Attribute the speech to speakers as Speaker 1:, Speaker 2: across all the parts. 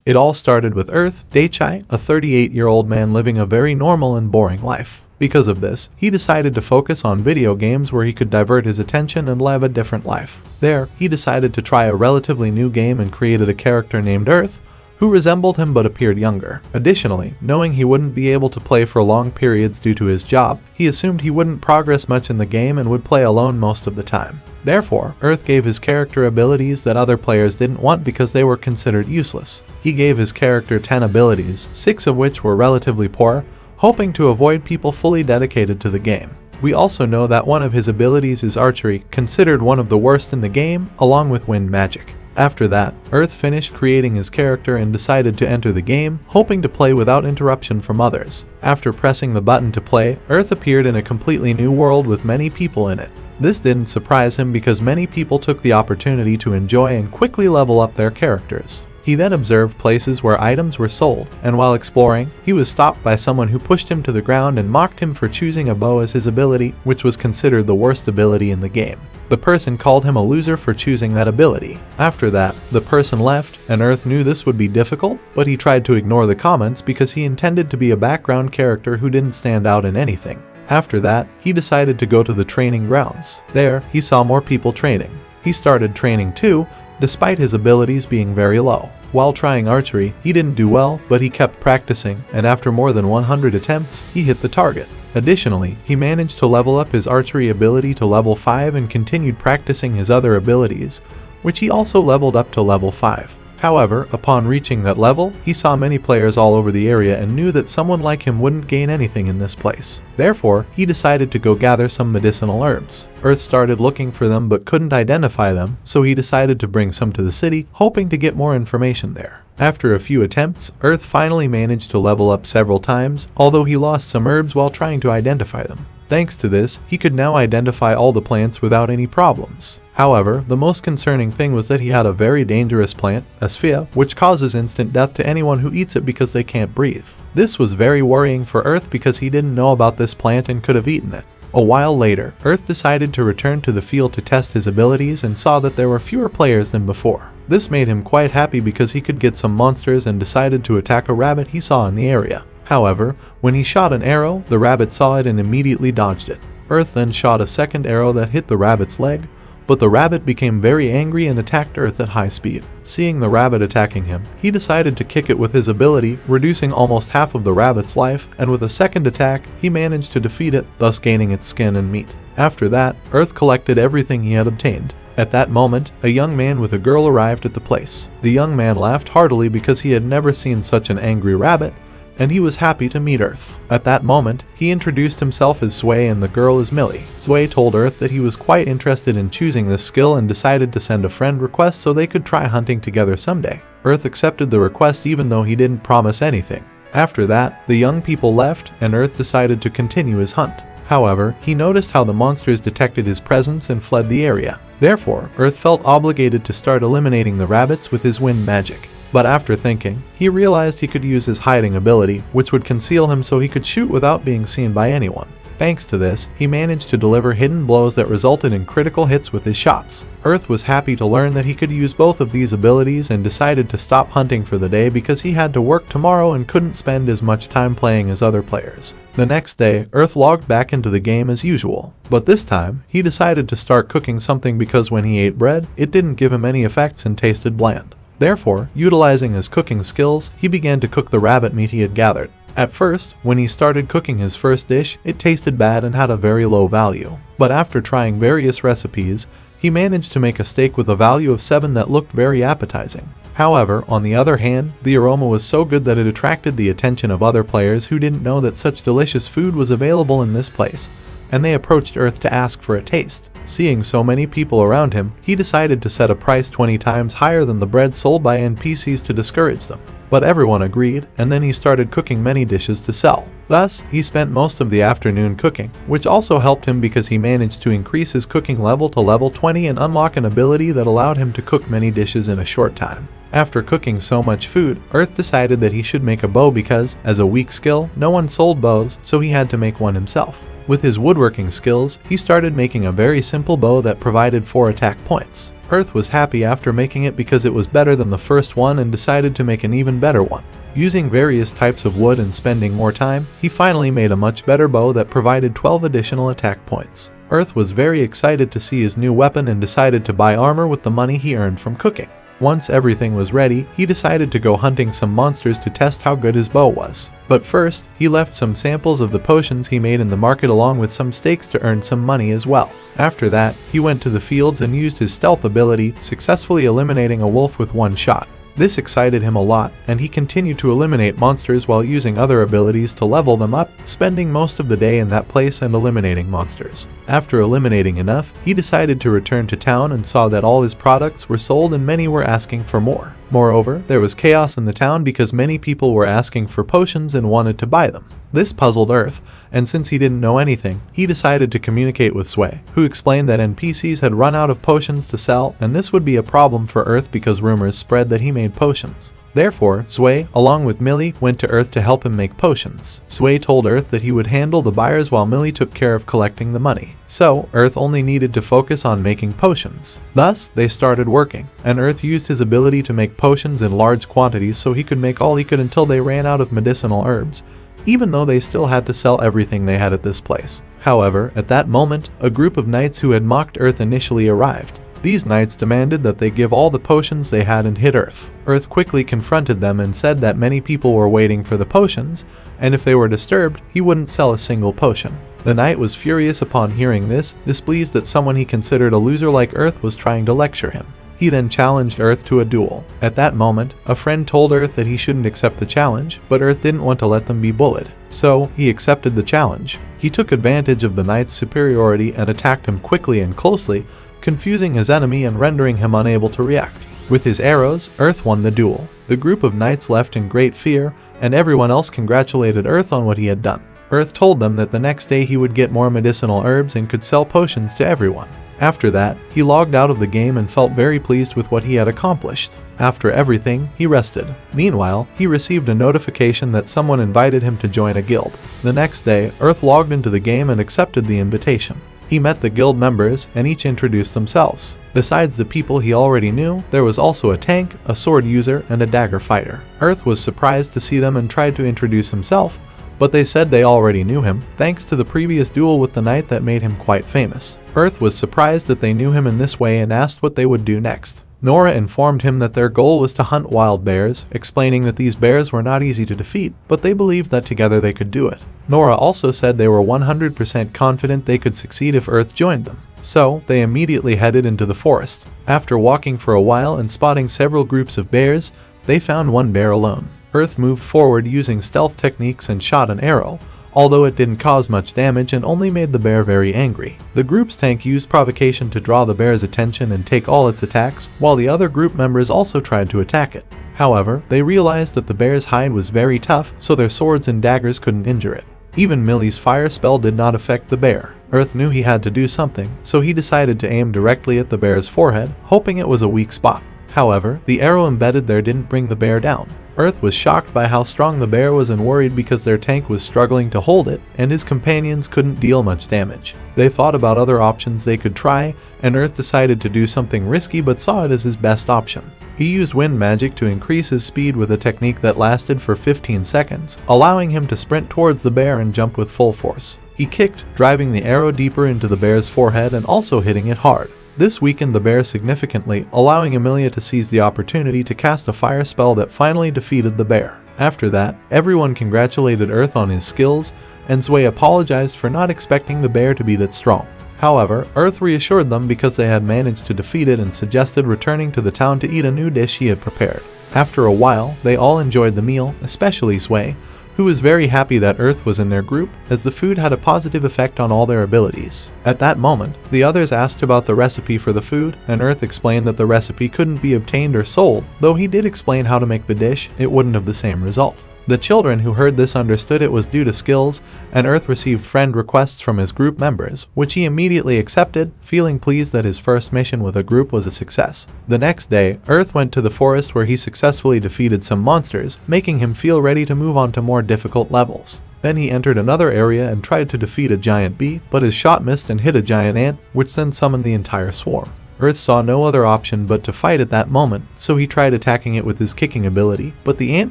Speaker 1: It all started with Earth Daichai, a 38-year-old man living a very normal and boring life. Because of this, he decided to focus on video games where he could divert his attention and live a different life. There, he decided to try a relatively new game and created a character named Earth, who resembled him but appeared younger. Additionally, knowing he wouldn't be able to play for long periods due to his job, he assumed he wouldn't progress much in the game and would play alone most of the time. Therefore, Earth gave his character abilities that other players didn't want because they were considered useless. He gave his character 10 abilities, 6 of which were relatively poor, hoping to avoid people fully dedicated to the game. We also know that one of his abilities is archery, considered one of the worst in the game, along with wind magic. After that, Earth finished creating his character and decided to enter the game, hoping to play without interruption from others. After pressing the button to play, Earth appeared in a completely new world with many people in it. This didn't surprise him because many people took the opportunity to enjoy and quickly level up their characters. He then observed places where items were sold, and while exploring, he was stopped by someone who pushed him to the ground and mocked him for choosing a bow as his ability, which was considered the worst ability in the game. The person called him a loser for choosing that ability. After that, the person left, and Earth knew this would be difficult, but he tried to ignore the comments because he intended to be a background character who didn't stand out in anything. After that, he decided to go to the training grounds. There, he saw more people training. He started training too, despite his abilities being very low. While trying archery, he didn't do well, but he kept practicing, and after more than 100 attempts, he hit the target. Additionally, he managed to level up his archery ability to level 5 and continued practicing his other abilities, which he also leveled up to level 5. However, upon reaching that level, he saw many players all over the area and knew that someone like him wouldn't gain anything in this place. Therefore, he decided to go gather some medicinal herbs. Earth started looking for them but couldn't identify them, so he decided to bring some to the city, hoping to get more information there. After a few attempts, Earth finally managed to level up several times, although he lost some herbs while trying to identify them. Thanks to this, he could now identify all the plants without any problems. However, the most concerning thing was that he had a very dangerous plant, Asphia, which causes instant death to anyone who eats it because they can't breathe. This was very worrying for Earth because he didn't know about this plant and could have eaten it. A while later, Earth decided to return to the field to test his abilities and saw that there were fewer players than before. This made him quite happy because he could get some monsters and decided to attack a rabbit he saw in the area. However, when he shot an arrow, the rabbit saw it and immediately dodged it. Earth then shot a second arrow that hit the rabbit's leg, but the rabbit became very angry and attacked Earth at high speed. Seeing the rabbit attacking him, he decided to kick it with his ability, reducing almost half of the rabbit's life, and with a second attack, he managed to defeat it, thus gaining its skin and meat. After that, Earth collected everything he had obtained. At that moment, a young man with a girl arrived at the place. The young man laughed heartily because he had never seen such an angry rabbit, and he was happy to meet Earth. At that moment, he introduced himself as Sway and the girl as Millie. Sway told Earth that he was quite interested in choosing this skill and decided to send a friend request so they could try hunting together someday. Earth accepted the request even though he didn't promise anything. After that, the young people left and Earth decided to continue his hunt. However, he noticed how the monsters detected his presence and fled the area. Therefore, Earth felt obligated to start eliminating the rabbits with his wind magic. But after thinking, he realized he could use his hiding ability, which would conceal him so he could shoot without being seen by anyone. Thanks to this, he managed to deliver hidden blows that resulted in critical hits with his shots. Earth was happy to learn that he could use both of these abilities and decided to stop hunting for the day because he had to work tomorrow and couldn't spend as much time playing as other players. The next day, Earth logged back into the game as usual. But this time, he decided to start cooking something because when he ate bread, it didn't give him any effects and tasted bland. Therefore, utilizing his cooking skills, he began to cook the rabbit meat he had gathered. At first, when he started cooking his first dish, it tasted bad and had a very low value. But after trying various recipes, he managed to make a steak with a value of 7 that looked very appetizing. However, on the other hand, the aroma was so good that it attracted the attention of other players who didn't know that such delicious food was available in this place, and they approached Earth to ask for a taste. Seeing so many people around him, he decided to set a price 20 times higher than the bread sold by NPCs to discourage them. But everyone agreed, and then he started cooking many dishes to sell. Thus, he spent most of the afternoon cooking, which also helped him because he managed to increase his cooking level to level 20 and unlock an ability that allowed him to cook many dishes in a short time. After cooking so much food, Earth decided that he should make a bow because, as a weak skill, no one sold bows, so he had to make one himself. With his woodworking skills, he started making a very simple bow that provided 4 attack points. Earth was happy after making it because it was better than the first one and decided to make an even better one. Using various types of wood and spending more time, he finally made a much better bow that provided 12 additional attack points. Earth was very excited to see his new weapon and decided to buy armor with the money he earned from cooking. Once everything was ready, he decided to go hunting some monsters to test how good his bow was. But first, he left some samples of the potions he made in the market along with some steaks to earn some money as well. After that, he went to the fields and used his stealth ability, successfully eliminating a wolf with one shot. This excited him a lot, and he continued to eliminate monsters while using other abilities to level them up, spending most of the day in that place and eliminating monsters. After eliminating enough, he decided to return to town and saw that all his products were sold and many were asking for more. Moreover, there was chaos in the town because many people were asking for potions and wanted to buy them. This puzzled Earth, and since he didn't know anything, he decided to communicate with Sway, who explained that NPCs had run out of potions to sell, and this would be a problem for Earth because rumors spread that he made potions. Therefore, Sway, along with Millie, went to Earth to help him make potions. Sway told Earth that he would handle the buyers while Millie took care of collecting the money. So, Earth only needed to focus on making potions. Thus, they started working, and Earth used his ability to make potions in large quantities so he could make all he could until they ran out of medicinal herbs, even though they still had to sell everything they had at this place. However, at that moment, a group of knights who had mocked Earth initially arrived. These knights demanded that they give all the potions they had and hit Earth. Earth quickly confronted them and said that many people were waiting for the potions, and if they were disturbed, he wouldn't sell a single potion. The knight was furious upon hearing this, displeased that someone he considered a loser like Earth was trying to lecture him. He then challenged Earth to a duel. At that moment, a friend told Earth that he shouldn't accept the challenge, but Earth didn't want to let them be bullied. So, he accepted the challenge. He took advantage of the knight's superiority and attacked him quickly and closely, confusing his enemy and rendering him unable to react. With his arrows, Earth won the duel. The group of knights left in great fear, and everyone else congratulated Earth on what he had done. Earth told them that the next day he would get more medicinal herbs and could sell potions to everyone. After that, he logged out of the game and felt very pleased with what he had accomplished. After everything, he rested. Meanwhile, he received a notification that someone invited him to join a guild. The next day, Earth logged into the game and accepted the invitation. He met the guild members, and each introduced themselves. Besides the people he already knew, there was also a tank, a sword user, and a dagger fighter. Earth was surprised to see them and tried to introduce himself, but they said they already knew him, thanks to the previous duel with the knight that made him quite famous. Earth was surprised that they knew him in this way and asked what they would do next. Nora informed him that their goal was to hunt wild bears, explaining that these bears were not easy to defeat, but they believed that together they could do it. Nora also said they were 100% confident they could succeed if Earth joined them. So, they immediately headed into the forest. After walking for a while and spotting several groups of bears, they found one bear alone. Earth moved forward using stealth techniques and shot an arrow, although it didn't cause much damage and only made the bear very angry. The group's tank used provocation to draw the bear's attention and take all its attacks, while the other group members also tried to attack it. However, they realized that the bear's hide was very tough, so their swords and daggers couldn't injure it. Even Millie's fire spell did not affect the bear. Earth knew he had to do something, so he decided to aim directly at the bear's forehead, hoping it was a weak spot. However, the arrow embedded there didn't bring the bear down. Earth was shocked by how strong the bear was and worried because their tank was struggling to hold it, and his companions couldn't deal much damage. They thought about other options they could try, and Earth decided to do something risky but saw it as his best option. He used wind magic to increase his speed with a technique that lasted for 15 seconds, allowing him to sprint towards the bear and jump with full force. He kicked, driving the arrow deeper into the bear's forehead and also hitting it hard. This weakened the bear significantly, allowing Emilia to seize the opportunity to cast a fire spell that finally defeated the bear. After that, everyone congratulated Earth on his skills, and Sway apologized for not expecting the bear to be that strong. However, Earth reassured them because they had managed to defeat it and suggested returning to the town to eat a new dish he had prepared. After a while, they all enjoyed the meal, especially Sway, who was very happy that Earth was in their group, as the food had a positive effect on all their abilities. At that moment, the others asked about the recipe for the food, and Earth explained that the recipe couldn't be obtained or sold, though he did explain how to make the dish, it wouldn't have the same result. The children who heard this understood it was due to skills, and Earth received friend requests from his group members, which he immediately accepted, feeling pleased that his first mission with a group was a success. The next day, Earth went to the forest where he successfully defeated some monsters, making him feel ready to move on to more difficult levels. Then he entered another area and tried to defeat a giant bee, but his shot missed and hit a giant ant, which then summoned the entire swarm. Earth saw no other option but to fight at that moment, so he tried attacking it with his kicking ability, but the ant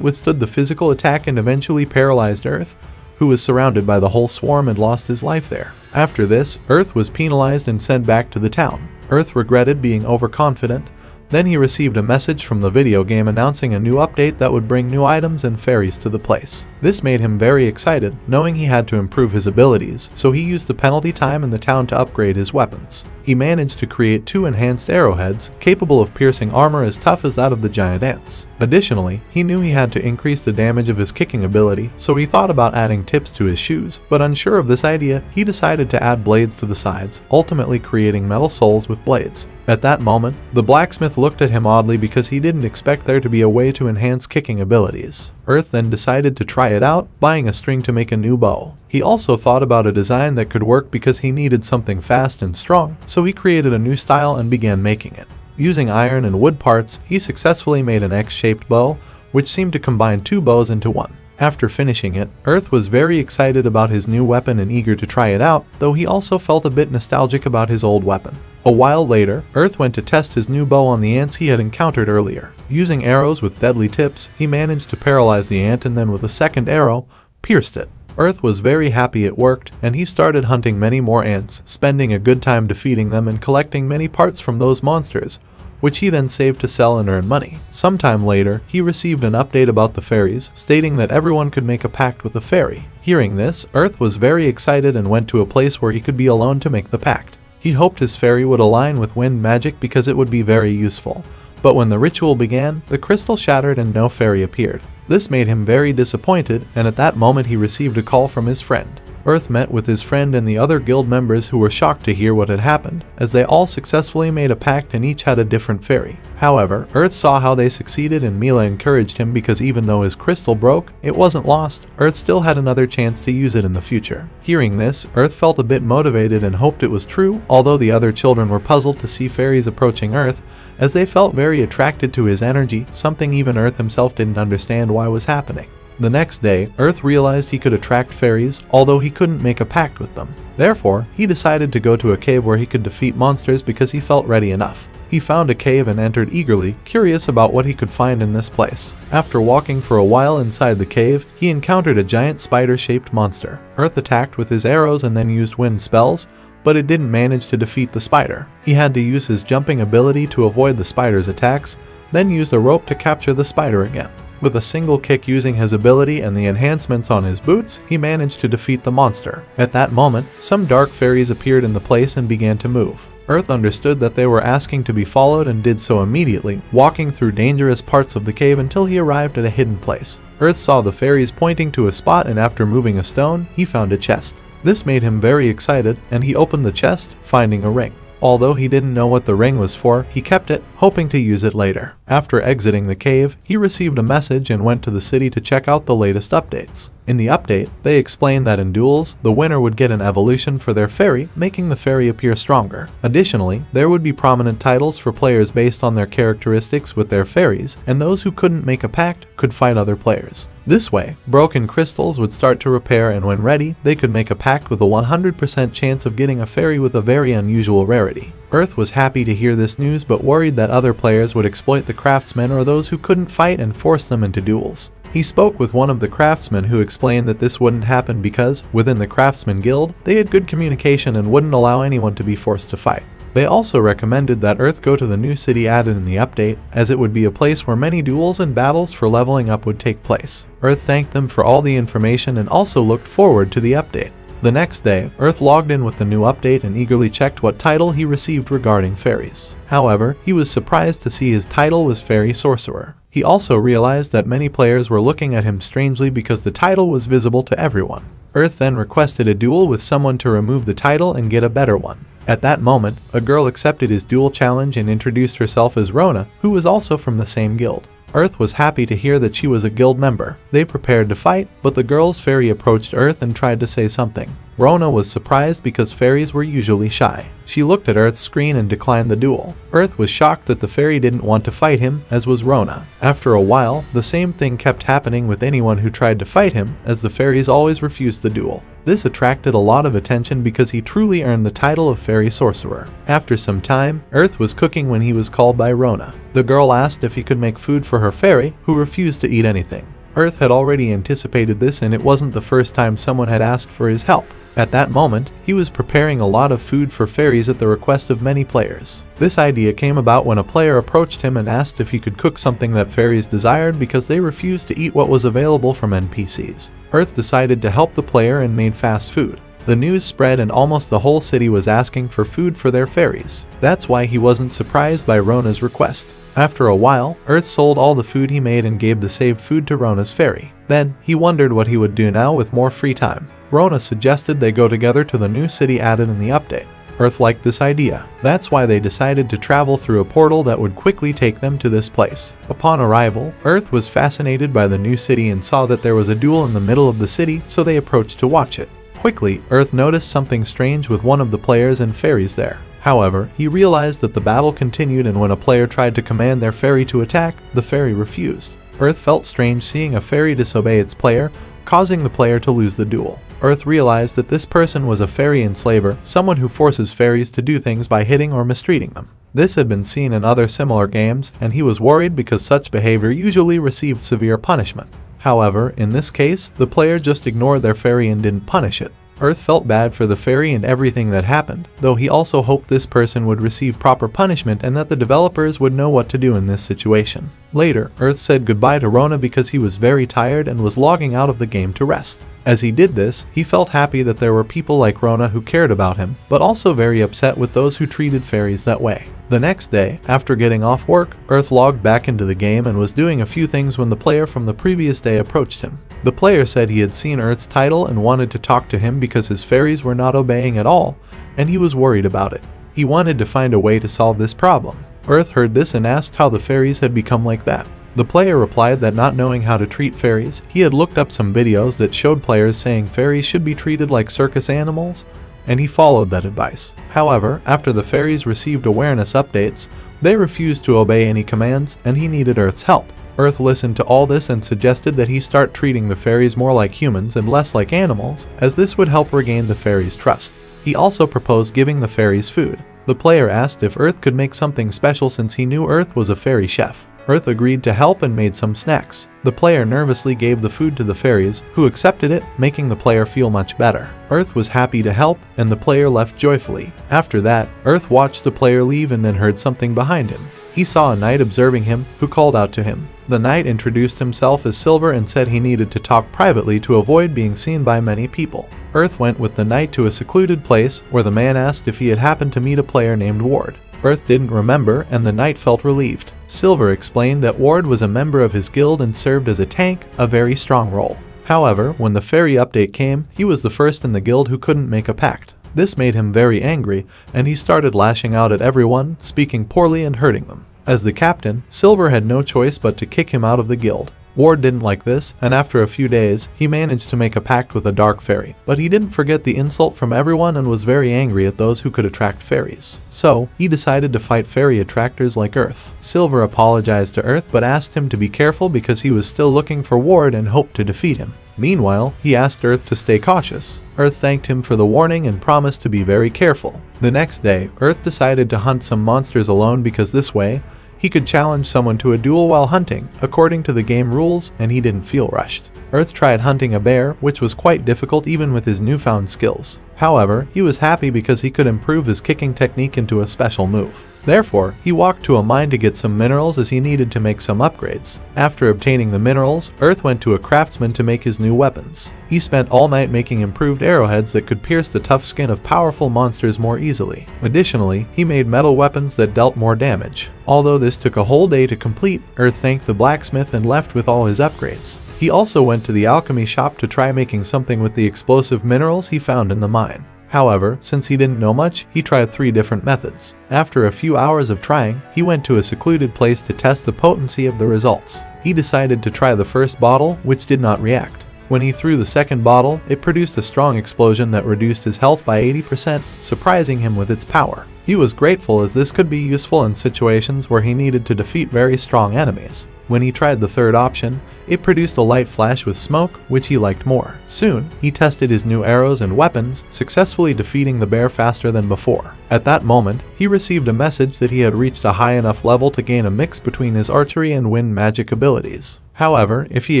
Speaker 1: withstood the physical attack and eventually paralyzed Earth, who was surrounded by the whole swarm and lost his life there. After this, Earth was penalized and sent back to the town. Earth regretted being overconfident. Then he received a message from the video game announcing a new update that would bring new items and fairies to the place. This made him very excited, knowing he had to improve his abilities, so he used the penalty time in the town to upgrade his weapons. He managed to create 2 enhanced arrowheads, capable of piercing armor as tough as that of the giant ants. Additionally, he knew he had to increase the damage of his kicking ability, so he thought about adding tips to his shoes, but unsure of this idea, he decided to add blades to the sides, ultimately creating metal soles with blades. At that moment, the blacksmith looked at him oddly because he didn't expect there to be a way to enhance kicking abilities. Earth then decided to try it out, buying a string to make a new bow. He also thought about a design that could work because he needed something fast and strong, so he created a new style and began making it. Using iron and wood parts, he successfully made an X-shaped bow, which seemed to combine 2 bows into one. After finishing it, Earth was very excited about his new weapon and eager to try it out, though he also felt a bit nostalgic about his old weapon. A while later, Earth went to test his new bow on the ants he had encountered earlier. Using arrows with deadly tips, he managed to paralyze the ant and then with a second arrow, pierced it. Earth was very happy it worked, and he started hunting many more ants, spending a good time defeating them and collecting many parts from those monsters, which he then saved to sell and earn money. Sometime later, he received an update about the fairies, stating that everyone could make a pact with a fairy. Hearing this, Earth was very excited and went to a place where he could be alone to make the pact. He hoped his fairy would align with wind magic because it would be very useful. But when the ritual began, the crystal shattered and no fairy appeared. This made him very disappointed, and at that moment he received a call from his friend. Earth met with his friend and the other guild members who were shocked to hear what had happened, as they all successfully made a pact and each had a different fairy. However, Earth saw how they succeeded and Mila encouraged him because even though his crystal broke, it wasn't lost. Earth still had another chance to use it in the future. Hearing this, Earth felt a bit motivated and hoped it was true, although the other children were puzzled to see fairies approaching Earth, as they felt very attracted to his energy, something even Earth himself didn't understand why was happening. The next day, Earth realized he could attract fairies, although he couldn't make a pact with them. Therefore, he decided to go to a cave where he could defeat monsters because he felt ready enough. He found a cave and entered eagerly, curious about what he could find in this place. After walking for a while inside the cave, he encountered a giant spider-shaped monster. Earth attacked with his arrows and then used wind spells, but it didn't manage to defeat the spider. He had to use his jumping ability to avoid the spider's attacks, then used a rope to capture the spider again. With a single kick using his ability and the enhancements on his boots, he managed to defeat the monster. At that moment, some dark fairies appeared in the place and began to move. Earth understood that they were asking to be followed and did so immediately, walking through dangerous parts of the cave until he arrived at a hidden place. Earth saw the fairies pointing to a spot and after moving a stone, he found a chest. This made him very excited and he opened the chest, finding a ring. Although he didn't know what the ring was for, he kept it, hoping to use it later. After exiting the cave, he received a message and went to the city to check out the latest updates. In the update, they explained that in duels, the winner would get an evolution for their fairy, making the fairy appear stronger. Additionally, there would be prominent titles for players based on their characteristics with their fairies, and those who couldn't make a pact could fight other players. This way, broken crystals would start to repair and when ready, they could make a pact with a 100% chance of getting a fairy with a very unusual rarity. Earth was happy to hear this news but worried that other players would exploit the craftsmen or those who couldn't fight and force them into duels. He spoke with one of the craftsmen who explained that this wouldn't happen because, within the craftsman guild, they had good communication and wouldn't allow anyone to be forced to fight. They also recommended that Earth go to the new city added in the update, as it would be a place where many duels and battles for leveling up would take place. Earth thanked them for all the information and also looked forward to the update. The next day, Earth logged in with the new update and eagerly checked what title he received regarding fairies. However, he was surprised to see his title was Fairy Sorcerer. He also realized that many players were looking at him strangely because the title was visible to everyone. Earth then requested a duel with someone to remove the title and get a better one. At that moment, a girl accepted his duel challenge and introduced herself as Rona, who was also from the same guild. Earth was happy to hear that she was a guild member. They prepared to fight, but the girl's fairy approached Earth and tried to say something. Rona was surprised because fairies were usually shy. She looked at Earth's screen and declined the duel. Earth was shocked that the fairy didn't want to fight him, as was Rona. After a while, the same thing kept happening with anyone who tried to fight him, as the fairies always refused the duel. This attracted a lot of attention because he truly earned the title of Fairy Sorcerer. After some time, Earth was cooking when he was called by Rona. The girl asked if he could make food for her fairy, who refused to eat anything. Earth had already anticipated this, and it wasn't the first time someone had asked for his help. At that moment, he was preparing a lot of food for fairies at the request of many players. This idea came about when a player approached him and asked if he could cook something that fairies desired because they refused to eat what was available from NPCs. Earth decided to help the player and made fast food. The news spread and almost the whole city was asking for food for their fairies. That's why he wasn't surprised by Rona's request. After a while, Earth sold all the food he made and gave the saved food to Rona's fairy. Then, he wondered what he would do now with more free time. Rona suggested they go together to the new city added in the update. Earth liked this idea. That's why they decided to travel through a portal that would quickly take them to this place. Upon arrival, Earth was fascinated by the new city and saw that there was a duel in the middle of the city, so they approached to watch it. Quickly, Earth noticed something strange with one of the players and fairies there. However, he realized that the battle continued, and when a player tried to command their fairy to attack, the fairy refused. Earth felt strange seeing a fairy disobey its player, causing the player to lose the duel. Earth realized that this person was a fairy enslaver, someone who forces fairies to do things by hitting or mistreating them. This had been seen in other similar games, and he was worried because such behavior usually received severe punishment. However, in this case, the player just ignored their fairy and didn't punish it. Earth felt bad for the fairy and everything that happened, though he also hoped this person would receive proper punishment and that the developers would know what to do in this situation. Later, Earth said goodbye to Rona because he was very tired and was logging out of the game to rest. As he did this, he felt happy that there were people like Rona who cared about him, but also very upset with those who treated fairies that way. The next day, after getting off work, Earth logged back into the game and was doing a few things when the player from the previous day approached him. The player said he had seen Earth's title and wanted to talk to him because his fairies were not obeying at all, and he was worried about it. He wanted to find a way to solve this problem. Earth heard this and asked how the fairies had become like that. The player replied that not knowing how to treat fairies, he had looked up some videos that showed players saying fairies should be treated like circus animals, and he followed that advice. However, after the fairies received awareness updates, they refused to obey any commands, and he needed Earth's help. Earth listened to all this and suggested that he start treating the fairies more like humans and less like animals, as this would help regain the fairies' trust. He also proposed giving the fairies food. The player asked if Earth could make something special since he knew Earth was a fairy chef. Earth agreed to help and made some snacks. The player nervously gave the food to the fairies, who accepted it, making the player feel much better. Earth was happy to help, and the player left joyfully. After that, Earth watched the player leave and then heard something behind him. He saw a knight observing him, who called out to him. The knight introduced himself as Silver and said he needed to talk privately to avoid being seen by many people. Earth went with the knight to a secluded place where the man asked if he had happened to meet a player named Ward. Earth didn't remember, and the knight felt relieved. Silver explained that Ward was a member of his guild and served as a tank, a very strong role. However, when the fairy update came, he was the first in the guild who couldn't make a pact. This made him very angry, and he started lashing out at everyone, speaking poorly and hurting them. As the captain, Silver had no choice but to kick him out of the guild. Ward didn't like this, and after a few days, he managed to make a pact with a dark fairy. But he didn't forget the insult from everyone and was very angry at those who could attract fairies. So, he decided to fight fairy attractors like Earth. Silver apologized to Earth but asked him to be careful because he was still looking for Ward and hoped to defeat him. Meanwhile, he asked Earth to stay cautious. Earth thanked him for the warning and promised to be very careful. The next day, Earth decided to hunt some monsters alone because this way, he could challenge someone to a duel while hunting, according to the game rules, and he didn't feel rushed. Earth tried hunting a bear, which was quite difficult even with his newfound skills. However, he was happy because he could improve his kicking technique into a special move. Therefore, he walked to a mine to get some minerals as he needed to make some upgrades. After obtaining the minerals, Earth went to a craftsman to make his new weapons. He spent all night making improved arrowheads that could pierce the tough skin of powerful monsters more easily. Additionally, he made metal weapons that dealt more damage. Although this took a whole day to complete, Earth thanked the blacksmith and left with all his upgrades. He also went to the alchemy shop to try making something with the explosive minerals he found in the mine. However, since he didn't know much, he tried 3 different methods. After a few hours of trying, he went to a secluded place to test the potency of the results. He decided to try the first bottle, which did not react. When he threw the second bottle, it produced a strong explosion that reduced his health by 80%, surprising him with its power. He was grateful as this could be useful in situations where he needed to defeat very strong enemies. When he tried the third option, it produced a light flash with smoke, which he liked more. Soon, he tested his new arrows and weapons, successfully defeating the bear faster than before. At that moment, he received a message that he had reached a high enough level to gain a mix between his archery and wind magic abilities. However, if he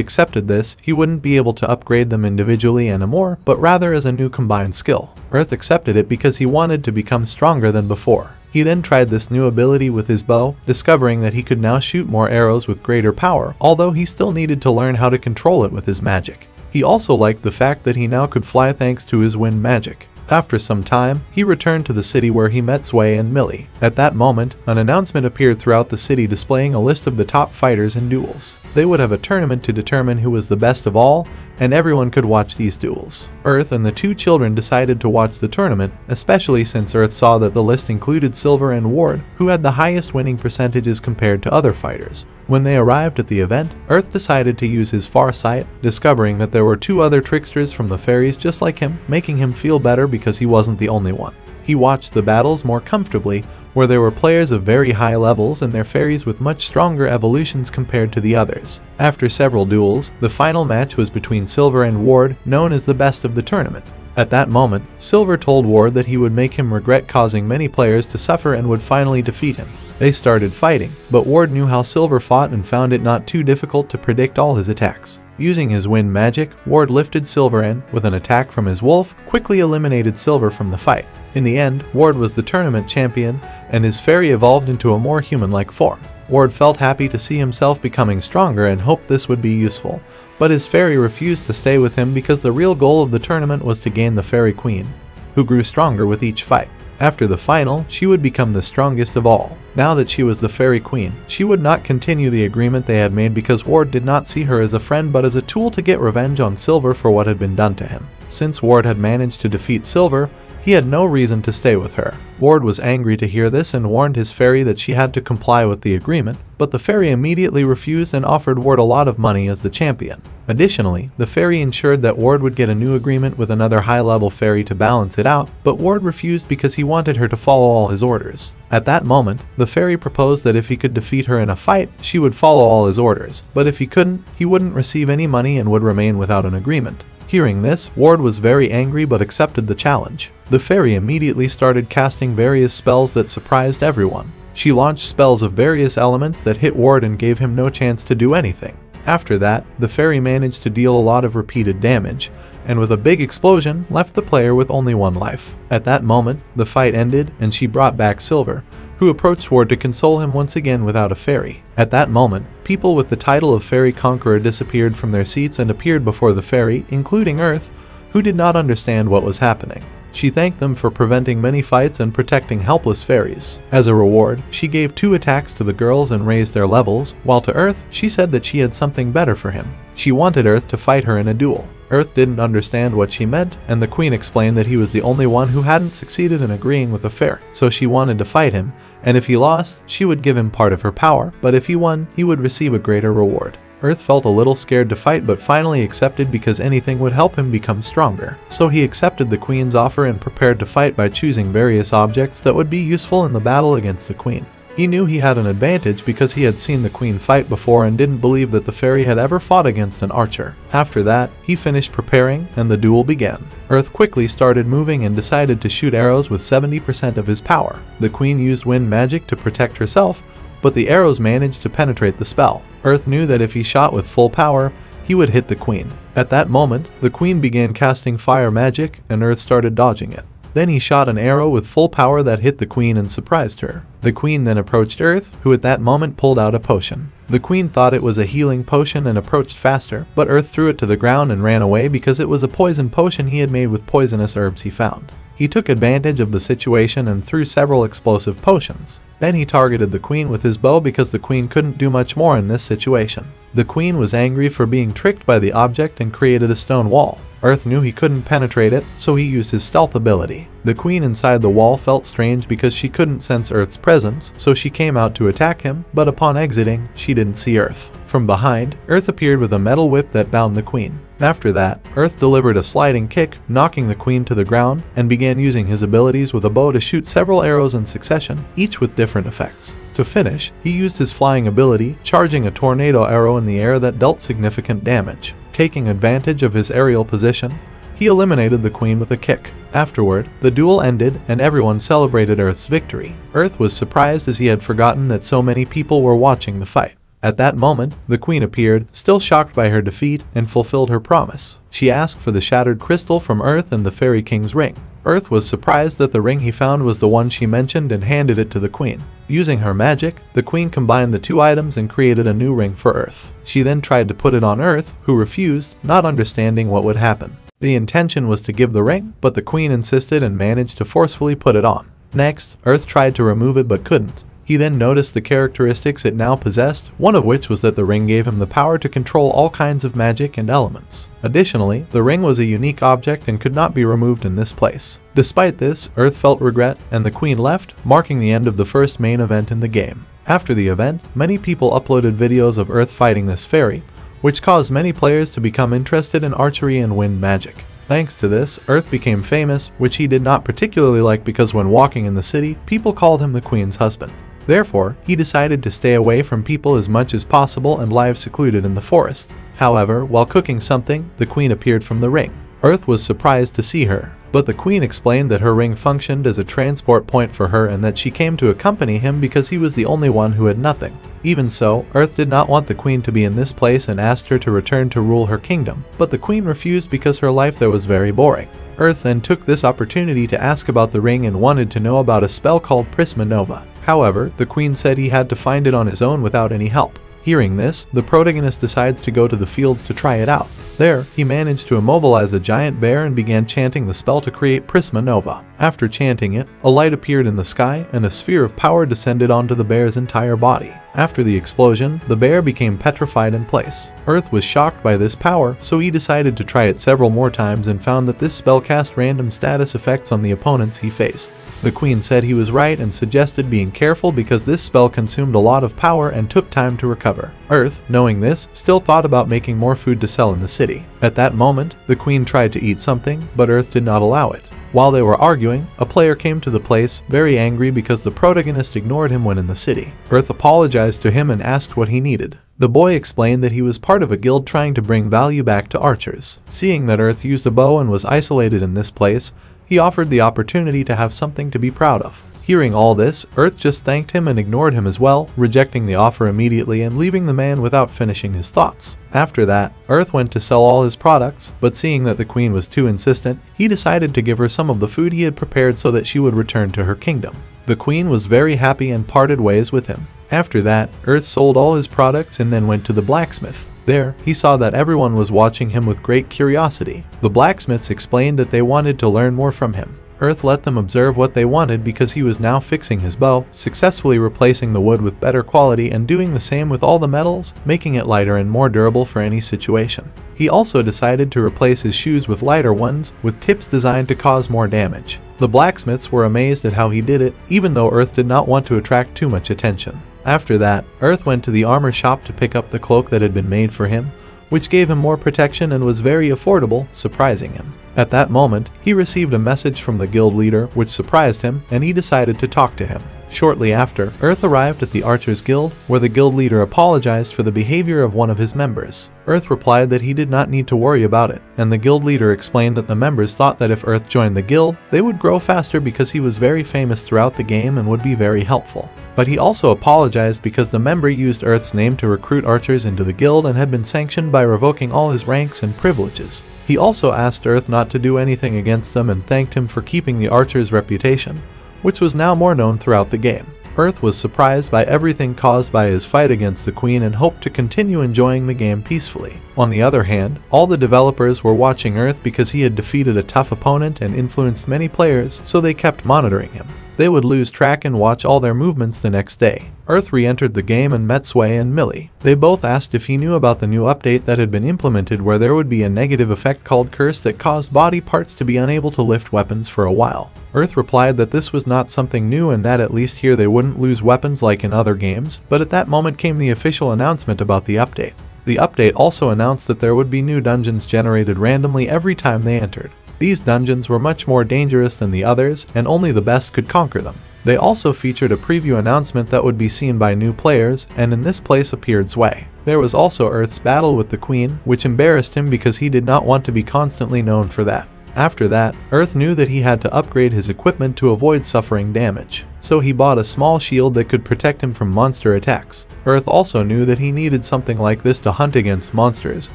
Speaker 1: accepted this, he wouldn't be able to upgrade them individually anymore, but rather as a new combined skill. Earth accepted it because he wanted to become stronger than before. He then tried this new ability with his bow, discovering that he could now shoot more arrows with greater power, although he still needed to learn how to control it with his magic. He also liked the fact that he now could fly thanks to his wind magic. After some time, he returned to the city where he met Sway and Millie. At that moment, an announcement appeared throughout the city displaying a list of the top fighters in duels. They would have a tournament to determine who was the best of all, and everyone could watch these duels. Earth and the two children decided to watch the tournament, especially since Earth saw that the list included Silver and Ward, who had the highest winning percentages compared to other fighters. When they arrived at the event, Earth decided to use his far sight, discovering that there were two other tricksters from the fairies just like him, making him feel better because he wasn't the only one. He watched the battles more comfortably, where there were players of very high levels and their fairies with much stronger evolutions compared to the others. After several duels, the final match was between Silver and Ward, known as the best of the tournament. At that moment, Silver told Ward that he would make him regret causing many players to suffer and would finally defeat him. They started fighting, but Ward knew how Silver fought and found it not too difficult to predict all his attacks. Using his wind magic, Ward lifted Silver and, with an attack from his wolf, quickly eliminated Silver from the fight. In the end, Ward was the tournament champion, and his fairy evolved into a more human-like form. Ward felt happy to see himself becoming stronger and hoped this would be useful, but his fairy refused to stay with him because the real goal of the tournament was to gain the Fairy Queen, who grew stronger with each fight. After the final, she would become the strongest of all. Now that she was the Fairy Queen, she would not continue the agreement they had made because Ward did not see her as a friend but as a tool to get revenge on Silver for what had been done to him. Since Ward had managed to defeat Silver, he had no reason to stay with her. Ward was angry to hear this and warned his fairy that she had to comply with the agreement, but the fairy immediately refused and offered Ward a lot of money as the champion. Additionally, the fairy ensured that Ward would get a new agreement with another high-level fairy to balance it out, but Ward refused because he wanted her to follow all his orders. At that moment, the fairy proposed that if he could defeat her in a fight, she would follow all his orders, but if he couldn't, he wouldn't receive any money and would remain without an agreement. Hearing this, Ward was very angry but accepted the challenge. The fairy immediately started casting various spells that surprised everyone. She launched spells of various elements that hit Ward and gave him no chance to do anything. After that, the fairy managed to deal a lot of repeated damage, and with a big explosion, left the player with only one life. At that moment, the fight ended and she brought back Silver, who approached Ward to console him once again without a fairy. At that moment, people with the title of Fairy Conqueror disappeared from their seats and appeared before the fairy, including Earth, who did not understand what was happening. She thanked them for preventing many fights and protecting helpless fairies. As a reward, she gave 2 attacks to the girls and raised their levels, while to Earth, she said that she had something better for him. She wanted Earth to fight her in a duel. Earth didn't understand what she meant, and the queen explained that he was the only one who hadn't succeeded in agreeing with the fair, so she wanted to fight him, and if he lost, she would give him part of her power, but if he won, he would receive a greater reward. Earth felt a little scared to fight but finally accepted because anything would help him become stronger. So he accepted the queen's offer and prepared to fight by choosing various objects that would be useful in the battle against the queen. He knew he had an advantage because he had seen the queen fight before and didn't believe that the fairy had ever fought against an archer. After that, he finished preparing and the duel began. Earth quickly started moving and decided to shoot arrows with 70% of his power. The queen used wind magic to protect herself, but the arrows managed to penetrate the spell. Earth knew that if he shot with full power, he would hit the queen. At that moment, the queen began casting fire magic and Earth started dodging it. Then he shot an arrow with full power that hit the queen and surprised her. The queen then approached Earth, who at that moment pulled out a potion. The queen thought it was a healing potion and approached faster, but Earth threw it to the ground and ran away because it was a poison potion he had made with poisonous herbs he found. He took advantage of the situation and threw several explosive potions. Then he targeted the queen with his bow because the queen couldn't do much more in this situation. The queen was angry for being tricked by the object and created a stone wall. Earth knew he couldn't penetrate it, so he used his stealth ability. The queen inside the wall felt strange because she couldn't sense Earth's presence, so she came out to attack him, but upon exiting, she didn't see Earth. From behind, Earth appeared with a metal whip that bound the queen. After that, Earth delivered a sliding kick, knocking the queen to the ground, and began using his abilities with a bow to shoot several arrows in succession, each with different effects. To finish, he used his flying ability, charging a tornado arrow in the air that dealt significant damage. Taking advantage of his aerial position, he eliminated the queen with a kick. Afterward, the duel ended and everyone celebrated Earth's victory. Earth was surprised as he had forgotten that so many people were watching the fight. At that moment, the queen appeared, still shocked by her defeat, and fulfilled her promise. She asked for the shattered crystal from Earth and the Fairy King's ring. Earth was surprised that the ring he found was the one she mentioned and handed it to the queen. Using her magic, the queen combined the two items and created a new ring for Earth. She then tried to put it on Earth, who refused, not understanding what would happen. The intention was to give the ring, but the queen insisted and managed to forcefully put it on. Next, Earth tried to remove it but couldn't. He then noticed the characteristics it now possessed, one of which was that the ring gave him the power to control all kinds of magic and elements. Additionally, the ring was a unique object and could not be removed in this place. Despite this, Earth felt regret, and the queen left, marking the end of the first main event in the game. After the event, many people uploaded videos of Earth fighting this fairy, which caused many players to become interested in archery and wind magic. Thanks to this, Earth became famous, which he did not particularly like because when walking in the city, people called him the queen's husband. Therefore, he decided to stay away from people as much as possible and live secluded in the forest. However, while cooking something, the queen appeared from the ring. Earth was surprised to see her, but the queen explained that her ring functioned as a transport point for her and that she came to accompany him because he was the only one who had nothing. Even so, Earth did not want the queen to be in this place and asked her to return to rule her kingdom, but the queen refused because her life there was very boring. Earth then took this opportunity to ask about the ring and wanted to know about a spell called Prisma Nova. However, the queen said he had to find it on his own without any help. Hearing this, the protagonist decides to go to the fields to try it out. There, he managed to immobilize a giant bear and began chanting the spell to create Prisma Nova. After chanting it, a light appeared in the sky and a sphere of power descended onto the bear's entire body. After the explosion, the bear became petrified in place. Earth was shocked by this power, so he decided to try it several more times and found that this spell cast random status effects on the opponents he faced. The queen said he was right and suggested being careful because this spell consumed a lot of power and took time to recover. Earth, knowing this, still thought about making more food to sell in the city. At that moment, the queen tried to eat something, but Earth did not allow it. While they were arguing, a player came to the place, very angry because the protagonist ignored him when in the city. Earth apologized to him and asked what he needed. The boy explained that he was part of a guild trying to bring value back to archers. Seeing that Earth used a bow and was isolated in this place, he offered the opportunity to have something to be proud of. Hearing all this, Earth just thanked him and ignored him as well, rejecting the offer immediately and leaving the man without finishing his thoughts. After that, Earth went to sell all his products, but seeing that the queen was too insistent, he decided to give her some of the food he had prepared so that she would return to her kingdom. The queen was very happy and parted ways with him. After that, Earth sold all his products and then went to the blacksmith. There, he saw that everyone was watching him with great curiosity. The blacksmiths explained that they wanted to learn more from him. Earth let them observe what they wanted because he was now fixing his bow, successfully replacing the wood with better quality and doing the same with all the metals, making it lighter and more durable for any situation. He also decided to replace his shoes with lighter ones, with tips designed to cause more damage. The blacksmiths were amazed at how he did it, even though Earth did not want to attract too much attention. After that, Earth went to the armor shop to pick up the cloak that had been made for him, which gave him more protection and was very affordable, surprising him. At that moment, he received a message from the guild leader which surprised him, and he decided to talk to him. Shortly after, Earth arrived at the Archers Guild, where the guild leader apologized for the behavior of one of his members. Earth replied that he did not need to worry about it, and the guild leader explained that the members thought that if Earth joined the guild, they would grow faster because he was very famous throughout the game and would be very helpful. But he also apologized because the member used Earth's name to recruit archers into the guild and had been sanctioned by revoking all his ranks and privileges. He also asked Earth not to do anything against them and thanked him for keeping the archer's reputation, which was now more known throughout the game. Earth was surprised by everything caused by his fight against the Queen and hoped to continue enjoying the game peacefully. On the other hand, all the developers were watching Earth because he had defeated a tough opponent and influenced many players, so they kept monitoring him. They would lose track and watch all their movements the next day. Earth re-entered the game and met Sway and Millie. They both asked if he knew about the new update that had been implemented where there would be a negative effect called Curse that caused body parts to be unable to lift weapons for a while. Earth replied that this was not something new and that at least here they wouldn't lose weapons like in other games, but at that moment came the official announcement about the update. The update also announced that there would be new dungeons generated randomly every time they entered. These dungeons were much more dangerous than the others, and only the best could conquer them. They also featured a preview announcement that would be seen by new players, and in this place appeared Sway. There was also Earth's battle with the Queen, which embarrassed him because he did not want to be constantly known for that. After that, Earth knew that he had to upgrade his equipment to avoid suffering damage, so he bought a small shield that could protect him from monster attacks. Earth also knew that he needed something like this to hunt against monsters,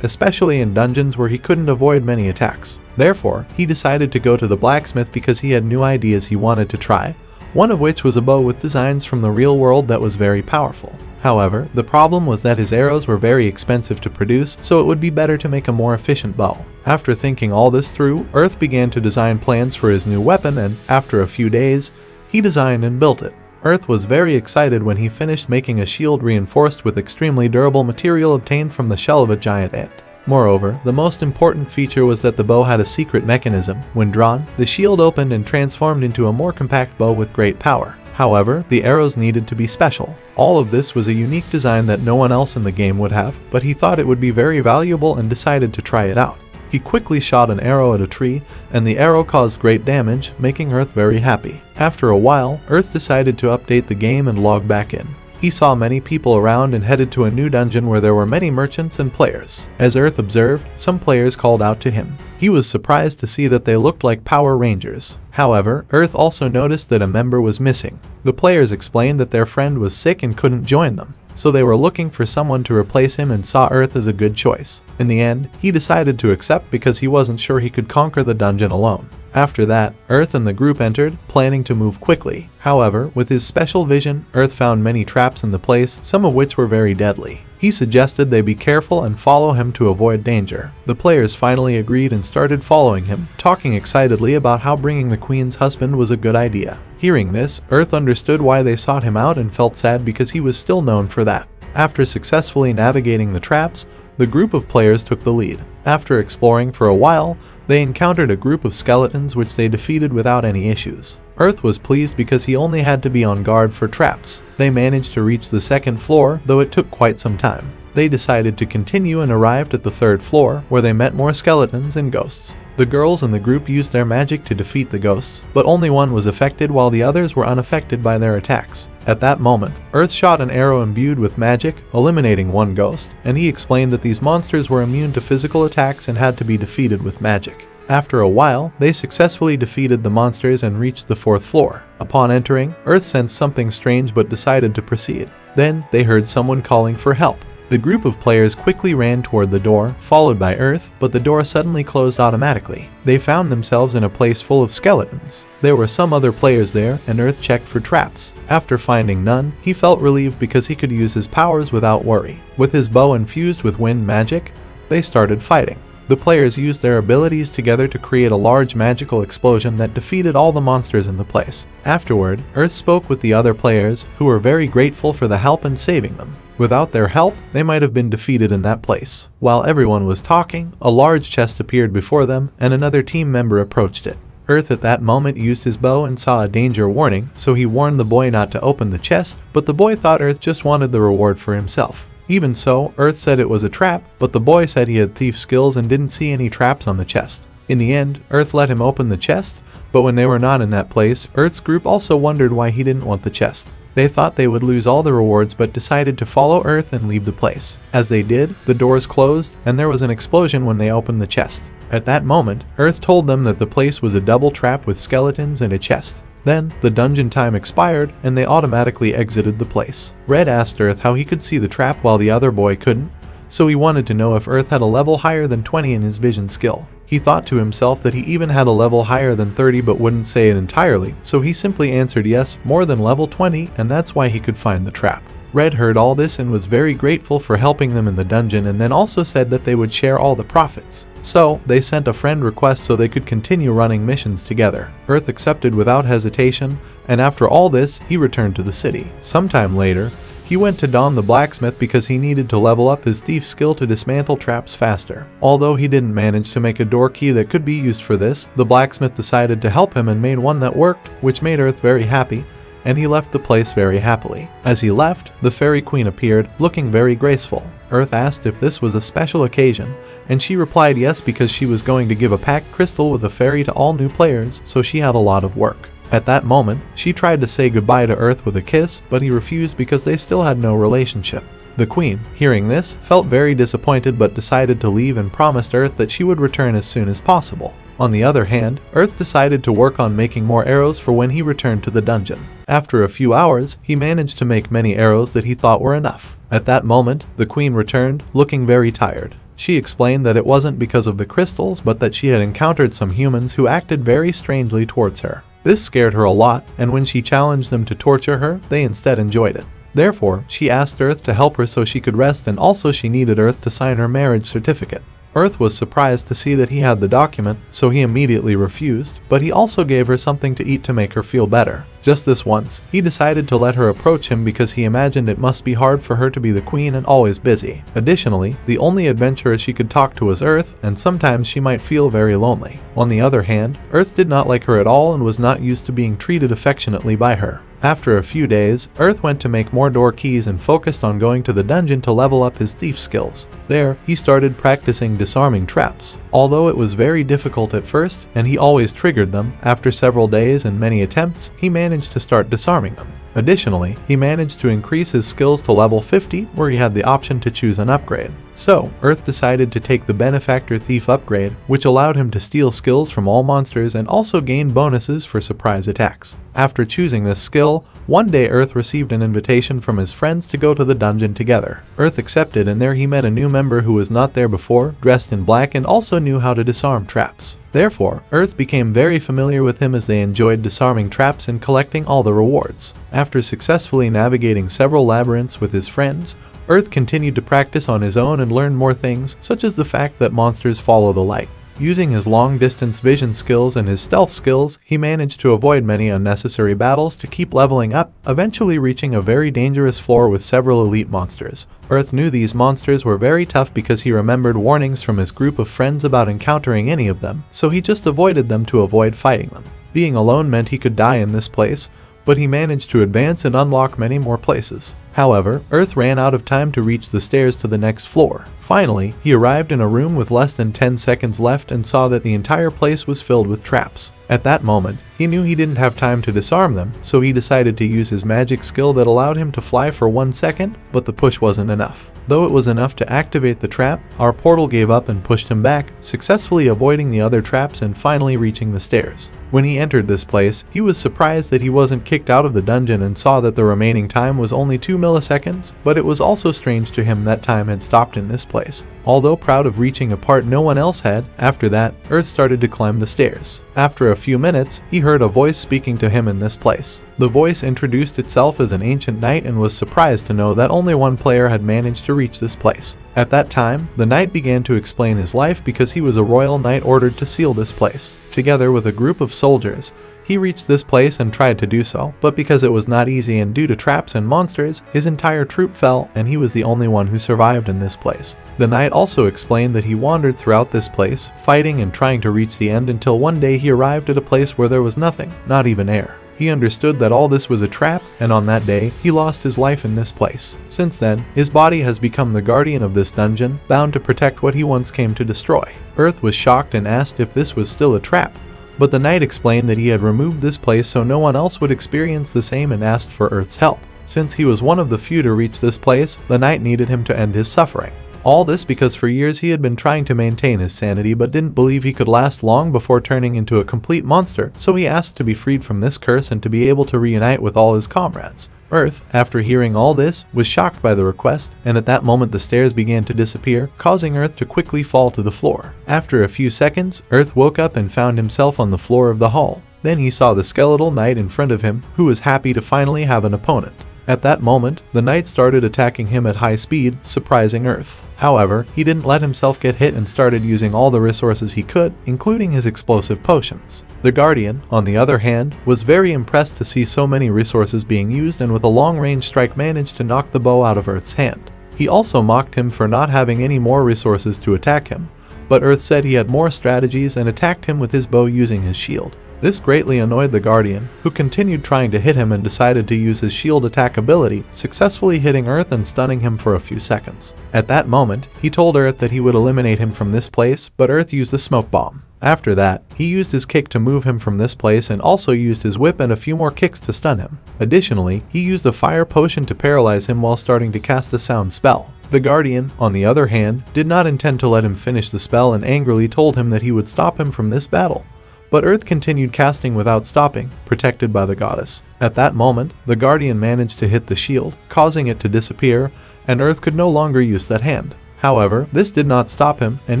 Speaker 1: especially in dungeons where he couldn't avoid many attacks. Therefore, he decided to go to the blacksmith because he had new ideas he wanted to try, one of which was a bow with designs from the real world that was very powerful. However, the problem was that his arrows were very expensive to produce, so it would be better to make a more efficient bow. After thinking all this through, Earth began to design plans for his new weapon and, after a few days, he designed and built it. Earth was very excited when he finished making a shield reinforced with extremely durable material obtained from the shell of a giant ant. Moreover, the most important feature was that the bow had a secret mechanism. When drawn, the shield opened and transformed into a more compact bow with great power. However, the arrows needed to be special. All of this was a unique design that no one else in the game would have, but he thought it would be very valuable and decided to try it out. He quickly shot an arrow at a tree, and the arrow caused great damage, making Earth very happy. After a while, Earth decided to update the game and log back in. He saw many people around and headed to a new dungeon where there were many merchants and players. As Earth observed, some players called out to him. He was surprised to see that they looked like Power Rangers. However, Earth also noticed that a member was missing. The players explained that their friend was sick and couldn't join them, so they were looking for someone to replace him and saw Earth as a good choice. In the end, he decided to accept because he wasn't sure he could conquer the dungeon alone. After that, Earth and the group entered, planning to move quickly. However, with his special vision, Earth found many traps in the place, some of which were very deadly. He suggested they be careful and follow him to avoid danger. The players finally agreed and started following him, talking excitedly about how bringing the Queen's husband was a good idea. Hearing this, Earth understood why they sought him out and felt sad because he was still known for that. After successfully navigating the traps, the group of players took the lead. After exploring for a while, they encountered a group of skeletons which they defeated without any issues. Earth was pleased because he only had to be on guard for traps. They managed to reach the second floor, though it took quite some time. They decided to continue and arrived at the third floor, where they met more skeletons and ghosts. The girls in the group used their magic to defeat the ghosts, but only one was affected while the others were unaffected by their attacks. At that moment, Earth shot an arrow imbued with magic, eliminating one ghost, and he explained that these monsters were immune to physical attacks and had to be defeated with magic. After a while, they successfully defeated the monsters and reached the fourth floor. Upon entering, Earth sensed something strange but decided to proceed. Then, they heard someone calling for help. The group of players quickly ran toward the door, followed by Earth, but the door suddenly closed automatically. They found themselves in a place full of skeletons. There were some other players there, and Earth checked for traps. After finding none, he felt relieved because he could use his powers without worry. With his bow infused with wind magic, they started fighting. The players used their abilities together to create a large magical explosion that defeated all the monsters in the place. Afterward, Earth spoke with the other players, who were very grateful for the help and saving them. Without their help, they might have been defeated in that place. While everyone was talking, a large chest appeared before them, and another team member approached it. Earth at that moment used his bow and saw a danger warning, so he warned the boy not to open the chest, but the boy thought Earth just wanted the reward for himself. Even so, Earth said it was a trap, but the boy said he had thief skills and didn't see any traps on the chest. In the end, Earth let him open the chest, but when they were not in that place, Earth's group also wondered why he didn't want the chest. They thought they would lose all the rewards but decided to follow Earth and leave the place. As they did, the doors closed and there was an explosion when they opened the chest. At that moment, Earth told them that the place was a double trap with skeletons and a chest. Then, the dungeon time expired and they automatically exited the place. Red asked Earth how he could see the trap while the other boy couldn't, so he wanted to know if Earth had a level higher than 20 in his vision skill. He thought to himself that he even had a level higher than 30 but wouldn't say it entirely, so he simply answered yes, more than level 20, and that's why he could find the trap. Red heard all this and was very grateful for helping them in the dungeon, and then also said that they would share all the profits. So, they sent a friend request so they could continue running missions together. Earth accepted without hesitation, and after all this, he returned to the city. Sometime later, he went to Don the blacksmith because he needed to level up his thief skill to dismantle traps faster. Although he didn't manage to make a door key that could be used for this, the blacksmith decided to help him and made one that worked, which made Earth very happy, and he left the place very happily. As he left, the fairy queen appeared, looking very graceful. Earth asked if this was a special occasion, and she replied yes because she was going to give a packed crystal with a fairy to all new players, so she had a lot of work. At that moment, she tried to say goodbye to Earth with a kiss, but he refused because they still had no relationship. The queen, hearing this, felt very disappointed but decided to leave and promised Earth that she would return as soon as possible. On the other hand, Earth decided to work on making more arrows for when he returned to the dungeon. After a few hours, he managed to make many arrows that he thought were enough. At that moment, the queen returned, looking very tired. She explained that it wasn't because of the crystals, but that she had encountered some humans who acted very strangely towards her. This scared her a lot, and when she challenged them to torture her, they instead enjoyed it. Therefore, she asked Earth to help her so she could rest, and also she needed Earth to sign her marriage certificate. Earth was surprised to see that he had the document, so he immediately refused, but he also gave her something to eat to make her feel better. Just this once, he decided to let her approach him because he imagined it must be hard for her to be the queen and always busy. Additionally, the only adventurer she could talk to was Earth, and sometimes she might feel very lonely. On the other hand, Earth did not like her at all and was not used to being treated affectionately by her. After a few days, Earth went to make more door keys and focused on going to the dungeon to level up his thief skills. There, he started practicing disarming traps. Although it was very difficult at first, and he always triggered them, after several days and many attempts, he managed to start disarming them. Additionally, he managed to increase his skills to level 50, where he had the option to choose an upgrade. So, Earth decided to take the Benefactor Thief upgrade, which allowed him to steal skills from all monsters and also gain bonuses for surprise attacks. After choosing this skill, one day Earth received an invitation from his friends to go to the dungeon together. Earth accepted, and there he met a new member who was not there before, dressed in black and also knew how to disarm traps. Therefore, Earth became very familiar with him as they enjoyed disarming traps and collecting all the rewards. After successfully navigating several labyrinths with his friends, Earth continued to practice on his own and learn more things, such as the fact that monsters follow the light. Using his long-distance vision skills and his stealth skills, he managed to avoid many unnecessary battles to keep leveling up, eventually reaching a very dangerous floor with several elite monsters. Earth knew these monsters were very tough because he remembered warnings from his group of friends about encountering any of them, so he just avoided them to avoid fighting them. Being alone meant he could die in this place, but he managed to advance and unlock many more places. However, Earth ran out of time to reach the stairs to the next floor. Finally, he arrived in a room with less than 10 seconds left and saw that the entire place was filled with traps. At that moment, he knew he didn't have time to disarm them, so he decided to use his magic skill that allowed him to fly for 1 second, but the push wasn't enough. Though it was enough to activate the trap, our portal gave up and pushed him back, successfully avoiding the other traps and finally reaching the stairs. When he entered this place, he was surprised that he wasn't kicked out of the dungeon and saw that the remaining time was only 2 milliseconds, but it was also strange to him that time had stopped in this place. Although proud of reaching a part no one else had, after that, Earth started to climb the stairs. After a few minutes, he heard a voice speaking to him in this place. The voice introduced itself as an ancient knight and was surprised to know that only one player had managed to reach this place. At that time, the knight began to explain his life because he was a royal knight ordered to seal this place. Together with a group of soldiers, he reached this place and tried to do so, but because it was not easy and due to traps and monsters, his entire troop fell and he was the only one who survived in this place. The knight also explained that he wandered throughout this place, fighting and trying to reach the end until one day he arrived at a place where there was nothing, not even air. He understood that all this was a trap, and on that day, he lost his life in this place. Since then, his body has become the guardian of this dungeon, bound to protect what he once came to destroy. Earth was shocked and asked if this was still a trap, but the knight explained that he had removed this place so no one else would experience the same and asked for Earth's help. Since he was one of the few to reach this place, the knight needed him to end his suffering. All this because for years he had been trying to maintain his sanity but didn't believe he could last long before turning into a complete monster, so he asked to be freed from this curse and to be able to reunite with all his comrades. Earth, after hearing all this, was shocked by the request, and at that moment the stairs began to disappear, causing Earth to quickly fall to the floor. After a few seconds, Earth woke up and found himself on the floor of the hall. Then he saw the skeletal knight in front of him, who was happy to finally have an opponent. At that moment, the knight started attacking him at high speed, surprising Earth. However, he didn't let himself get hit and started using all the resources he could, including his explosive potions. The Guardian, on the other hand, was very impressed to see so many resources being used and with a long-range strike managed to knock the bow out of Earth's hand. He also mocked him for not having any more resources to attack him, but Earth said he had more strategies and attacked him with his bow using his shield. This greatly annoyed the Guardian, who continued trying to hit him and decided to use his shield attack ability, successfully hitting Earth and stunning him for a few seconds. At that moment, he told Earth that he would eliminate him from this place, but Earth used the smoke bomb. After that, he used his kick to move him from this place and also used his whip and a few more kicks to stun him. Additionally, he used a fire potion to paralyze him while starting to cast a sound spell. The Guardian, on the other hand, did not intend to let him finish the spell and angrily told him that he would stop him from this battle. But Earth continued casting without stopping, protected by the goddess. At that moment, the Guardian managed to hit the shield, causing it to disappear, and Earth could no longer use that hand. However, this did not stop him, and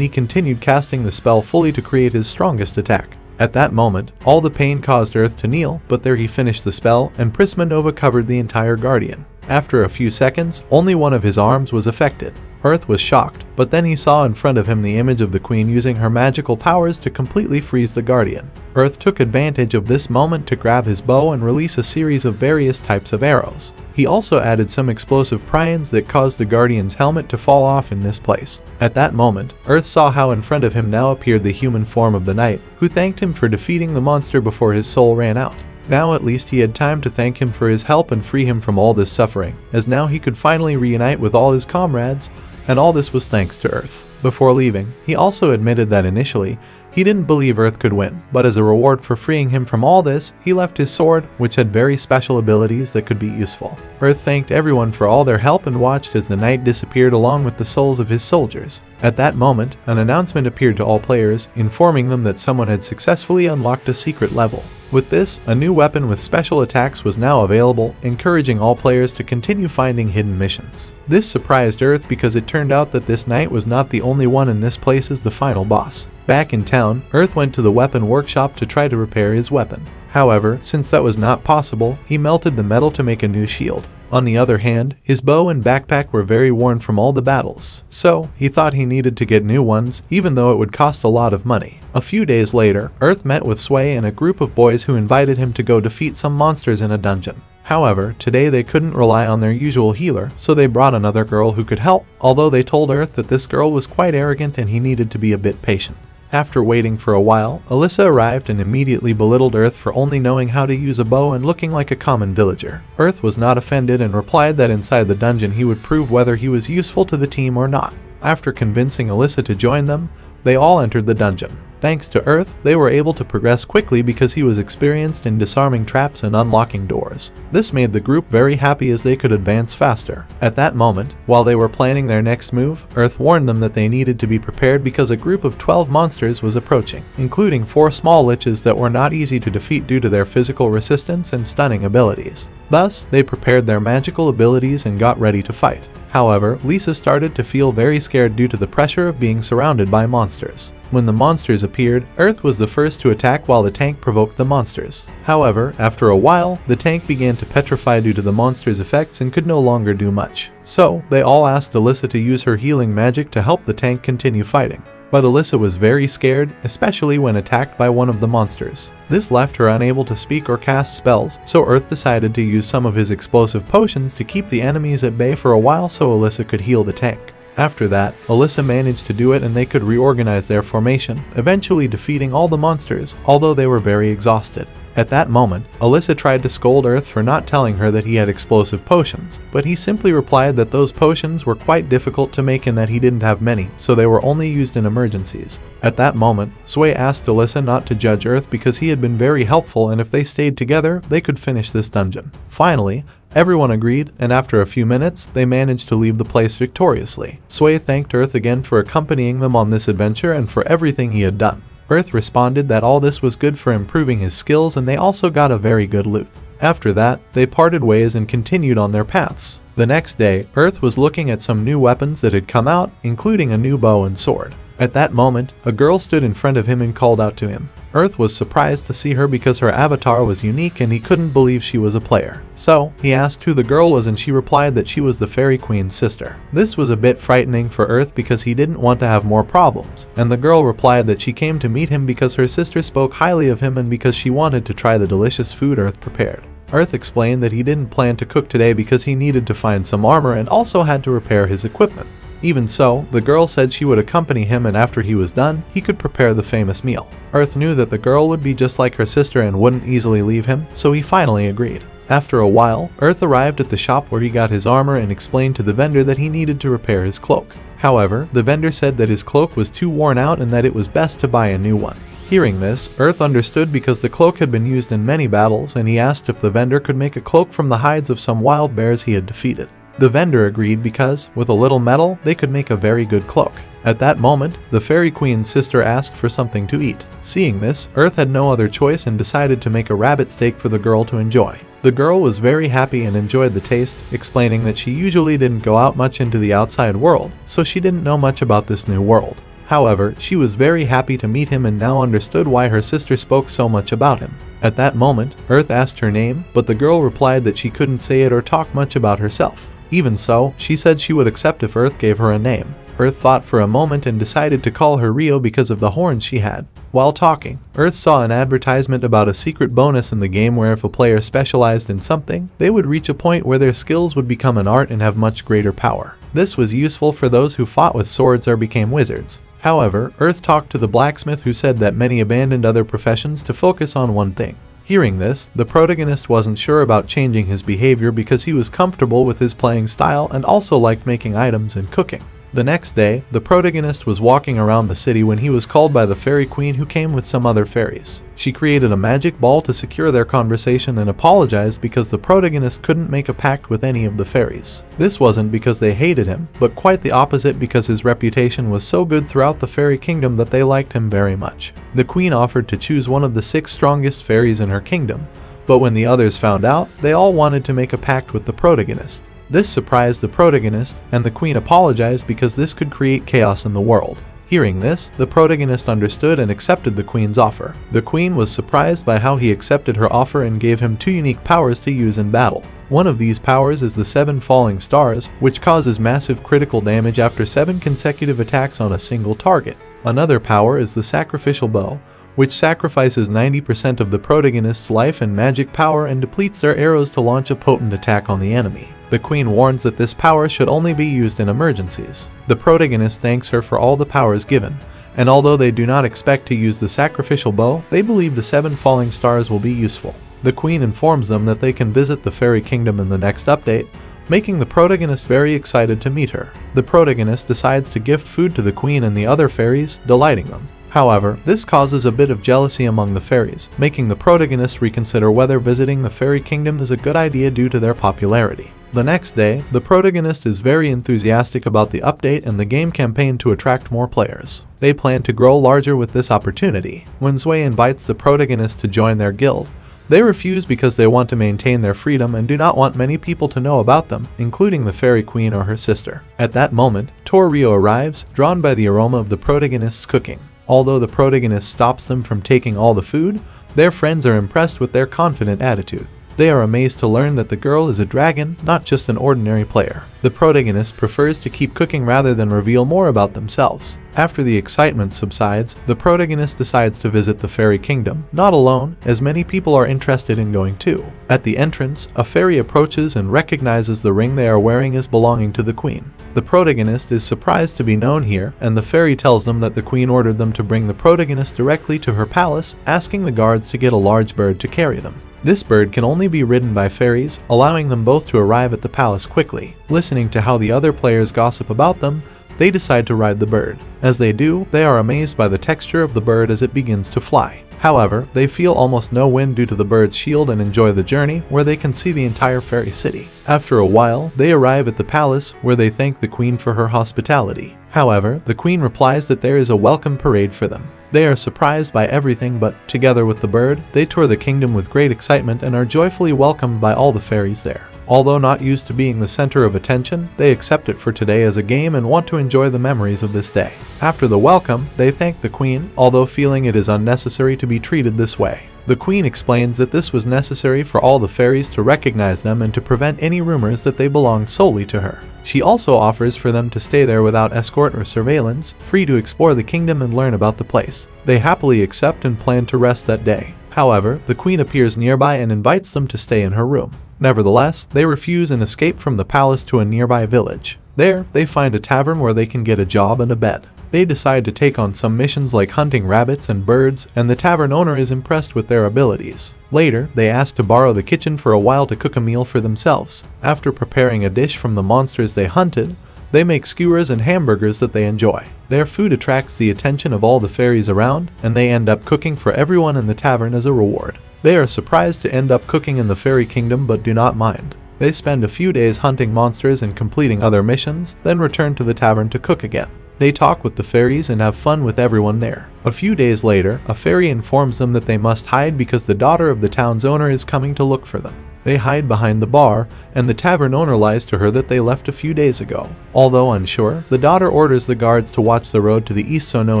Speaker 1: he continued casting the spell fully to create his strongest attack. At that moment, all the pain caused Earth to kneel, but there he finished the spell, and Prisma Nova covered the entire Guardian. After a few seconds, only one of his arms was affected. Earth was shocked, but then he saw in front of him the image of the Queen using her magical powers to completely freeze the Guardian. Earth took advantage of this moment to grab his bow and release a series of various types of arrows. He also added some explosive prions that caused the Guardian's helmet to fall off in this place. At that moment, Earth saw how in front of him now appeared the human form of the knight, who thanked him for defeating the monster before his soul ran out. Now at least he had time to thank him for his help and free him from all this suffering, as now he could finally reunite with all his comrades, and all this was thanks to Earth. Before leaving, he also admitted that initially, he didn't believe Earth could win, but as a reward for freeing him from all this, he left his sword, which had very special abilities that could be useful. Earth thanked everyone for all their help and watched as the knight disappeared along with the souls of his soldiers. At that moment, an announcement appeared to all players, informing them that someone had successfully unlocked a secret level. With this, a new weapon with special attacks was now available, encouraging all players to continue finding hidden missions. This surprised Earth because it turned out that this knight was not the only one in this place as the final boss. Back in town, Earth went to the weapon workshop to try to repair his weapon. However, since that was not possible, he melted the metal to make a new shield. On the other hand, his bow and backpack were very worn from all the battles, so he thought he needed to get new ones, even though it would cost a lot of money. A few days later, Earth met with Sway and a group of boys who invited him to go defeat some monsters in a dungeon. However, today they couldn't rely on their usual healer, so they brought another girl who could help, although they told Earth that this girl was quite arrogant and he needed to be a bit patient. After waiting for a while, Alyssa arrived and immediately belittled Earth for only knowing how to use a bow and looking like a common villager. Earth was not offended and replied that inside the dungeon he would prove whether he was useful to the team or not. After convincing Alyssa to join them, they all entered the dungeon. Thanks to Earth, they were able to progress quickly because he was experienced in disarming traps and unlocking doors. This made the group very happy as they could advance faster. At that moment, while they were planning their next move, Earth warned them that they needed to be prepared because a group of 12 monsters was approaching, including 4 small liches that were not easy to defeat due to their physical resistance and stunning abilities. Thus, they prepared their magical abilities and got ready to fight. However, Lisa started to feel very scared due to the pressure of being surrounded by monsters. When the monsters appeared, Earth was the first to attack while the tank provoked the monsters. However, after a while, the tank began to petrify due to the monsters' effects and could no longer do much. So, they all asked Alyssa to use her healing magic to help the tank continue fighting. But Alyssa was very scared, especially when attacked by one of the monsters. This left her unable to speak or cast spells, so Earth decided to use some of his explosive potions to keep the enemies at bay for a while so Alyssa could heal the tank. After that, Alyssa managed to do it and they could reorganize their formation, eventually defeating all the monsters, although they were very exhausted. At that moment, Alyssa tried to scold Earth for not telling her that he had explosive potions, but he simply replied that those potions were quite difficult to make and that he didn't have many, so they were only used in emergencies. At that moment, Sway asked Alyssa not to judge Earth because he had been very helpful and if they stayed together, they could finish this dungeon. Finally, everyone agreed, and after a few minutes, they managed to leave the place victoriously. Sway thanked Earth again for accompanying them on this adventure and for everything he had done. Earth responded that all this was good for improving his skills and they also got a very good loot. After that, they parted ways and continued on their paths. The next day, Earth was looking at some new weapons that had come out, including a new bow and sword. At that moment, a girl stood in front of him and called out to him. Earth was surprised to see her because her avatar was unique and he couldn't believe she was a player. So, he asked who the girl was and she replied that she was the Fairy Queen's sister. This was a bit frightening for Earth because he didn't want to have more problems, and the girl replied that she came to meet him because her sister spoke highly of him and because she wanted to try the delicious food Earth prepared. Earth explained that he didn't plan to cook today because he needed to find some armor and also had to repair his equipment. Even so, the girl said she would accompany him and after he was done, he could prepare the famous meal. Earth knew that the girl would be just like her sister and wouldn't easily leave him, so he finally agreed. After a while, Earth arrived at the shop where he got his armor and explained to the vendor that he needed to repair his cloak. However, the vendor said that his cloak was too worn out and that it was best to buy a new one. Hearing this, Earth understood because the cloak had been used in many battles and he asked if the vendor could make a cloak from the hides of some wild bears he had defeated. The vendor agreed because, with a little metal, they could make a very good cloak. At that moment, the Fairy Queen's sister asked for something to eat. Seeing this, Earth had no other choice and decided to make a rabbit steak for the girl to enjoy. The girl was very happy and enjoyed the taste, explaining that she usually didn't go out much into the outside world, so she didn't know much about this new world. However, she was very happy to meet him and now understood why her sister spoke so much about him. At that moment, Earth asked her name, but the girl replied that she couldn't say it or talk much about herself. Even so, she said she would accept if Earth gave her a name. Earth thought for a moment and decided to call her Rio because of the horns she had. While talking, Earth saw an advertisement about a secret bonus in the game where if a player specialized in something, they would reach a point where their skills would become an art and have much greater power. This was useful for those who fought with swords or became wizards. However, Earth talked to the blacksmith who said that many abandoned other professions to focus on one thing. Hearing this, the protagonist wasn't sure about changing his behavior because he was comfortable with his playing style and also liked making items and cooking. The next day, the protagonist was walking around the city when he was called by the Fairy Queen who came with some other fairies. She created a magic ball to secure their conversation and apologized because the protagonist couldn't make a pact with any of the fairies. This wasn't because they hated him, but quite the opposite because his reputation was so good throughout the fairy kingdom that they liked him very much. The queen offered to choose one of the 6 strongest fairies in her kingdom, but when the others found out, they all wanted to make a pact with the protagonist. This surprised the protagonist, and the queen apologized because this could create chaos in the world. Hearing this, the protagonist understood and accepted the queen's offer. The queen was surprised by how he accepted her offer and gave him 2 unique powers to use in battle. One of these powers is the 7 falling stars, which causes massive critical damage after 7 consecutive attacks on a single target. Another power is the sacrificial bow, which sacrifices 90% of the protagonist's life and magic power and depletes their arrows to launch a potent attack on the enemy. The queen warns that this power should only be used in emergencies. The protagonist thanks her for all the powers given, and although they do not expect to use the sacrificial bow, they believe the 7 falling stars will be useful. The queen informs them that they can visit the fairy kingdom in the next update, making the protagonist very excited to meet her. The protagonist decides to gift food to the queen and the other fairies, delighting them. However, this causes a bit of jealousy among the fairies, making the protagonist reconsider whether visiting the fairy kingdom is a good idea due to their popularity. The next day, the protagonist is very enthusiastic about the update and the game campaign to attract more players. They plan to grow larger with this opportunity. When Zwei invites the protagonist to join their guild, they refuse because they want to maintain their freedom and do not want many people to know about them, including the Fairy Queen or her sister. At that moment, Rio arrives, drawn by the aroma of the protagonist's cooking. Although the protagonist stops them from taking all the food, their friends are impressed with their confident attitude. They are amazed to learn that the girl is a dragon, not just an ordinary player. The protagonist prefers to keep cooking rather than reveal more about themselves. After the excitement subsides, the protagonist decides to visit the fairy kingdom, not alone, as many people are interested in going too. At the entrance, a fairy approaches and recognizes the ring they are wearing as belonging to the queen. The protagonist is surprised to be known here, and the fairy tells them that the queen ordered them to bring the protagonist directly to her palace, asking the guards to get a large bird to carry them. This bird can only be ridden by fairies, allowing them both to arrive at the palace quickly. Listening to how the other players gossip about them, they decide to ride the bird. As they do, they are amazed by the texture of the bird as it begins to fly. However, they feel almost no wind due to the bird's shield and enjoy the journey, where they can see the entire fairy city. After a while, they arrive at the palace, where they thank the queen for her hospitality. However, the queen replies that there is a welcome parade for them. They are surprised by everything, but, together with the bird, they tour the kingdom with great excitement and are joyfully welcomed by all the fairies there. Although not used to being the center of attention, they accept it for today as a game and want to enjoy the memories of this day. After the welcome, they thank the queen, although feeling it is unnecessary to be treated this way. The queen explains that this was necessary for all the fairies to recognize them and to prevent any rumors that they belonged solely to her. She also offers for them to stay there without escort or surveillance, free to explore the kingdom and learn about the place. They happily accept and plan to rest that day. However, the queen appears nearby and invites them to stay in her room. Nevertheless, they refuse and escape from the palace to a nearby village. There, they find a tavern where they can get a job and a bed. They decide to take on some missions like hunting rabbits and birds, and the tavern owner is impressed with their abilities. Later, they ask to borrow the kitchen for a while to cook a meal for themselves. After preparing a dish from the monsters they hunted, they make skewers and hamburgers that they enjoy. Their food attracts the attention of all the fairies around, and they end up cooking for everyone in the tavern as a reward. They are surprised to end up cooking in the fairy kingdom but do not mind. They spend a few days hunting monsters and completing other missions, then return to the tavern to cook again. They talk with the fairies and have fun with everyone there. A few days later, a fairy informs them that they must hide because the daughter of the town's owner is coming to look for them. They hide behind the bar, and the tavern owner lies to her that they left a few days ago. Although unsure, the daughter orders the guards to watch the road to the east so no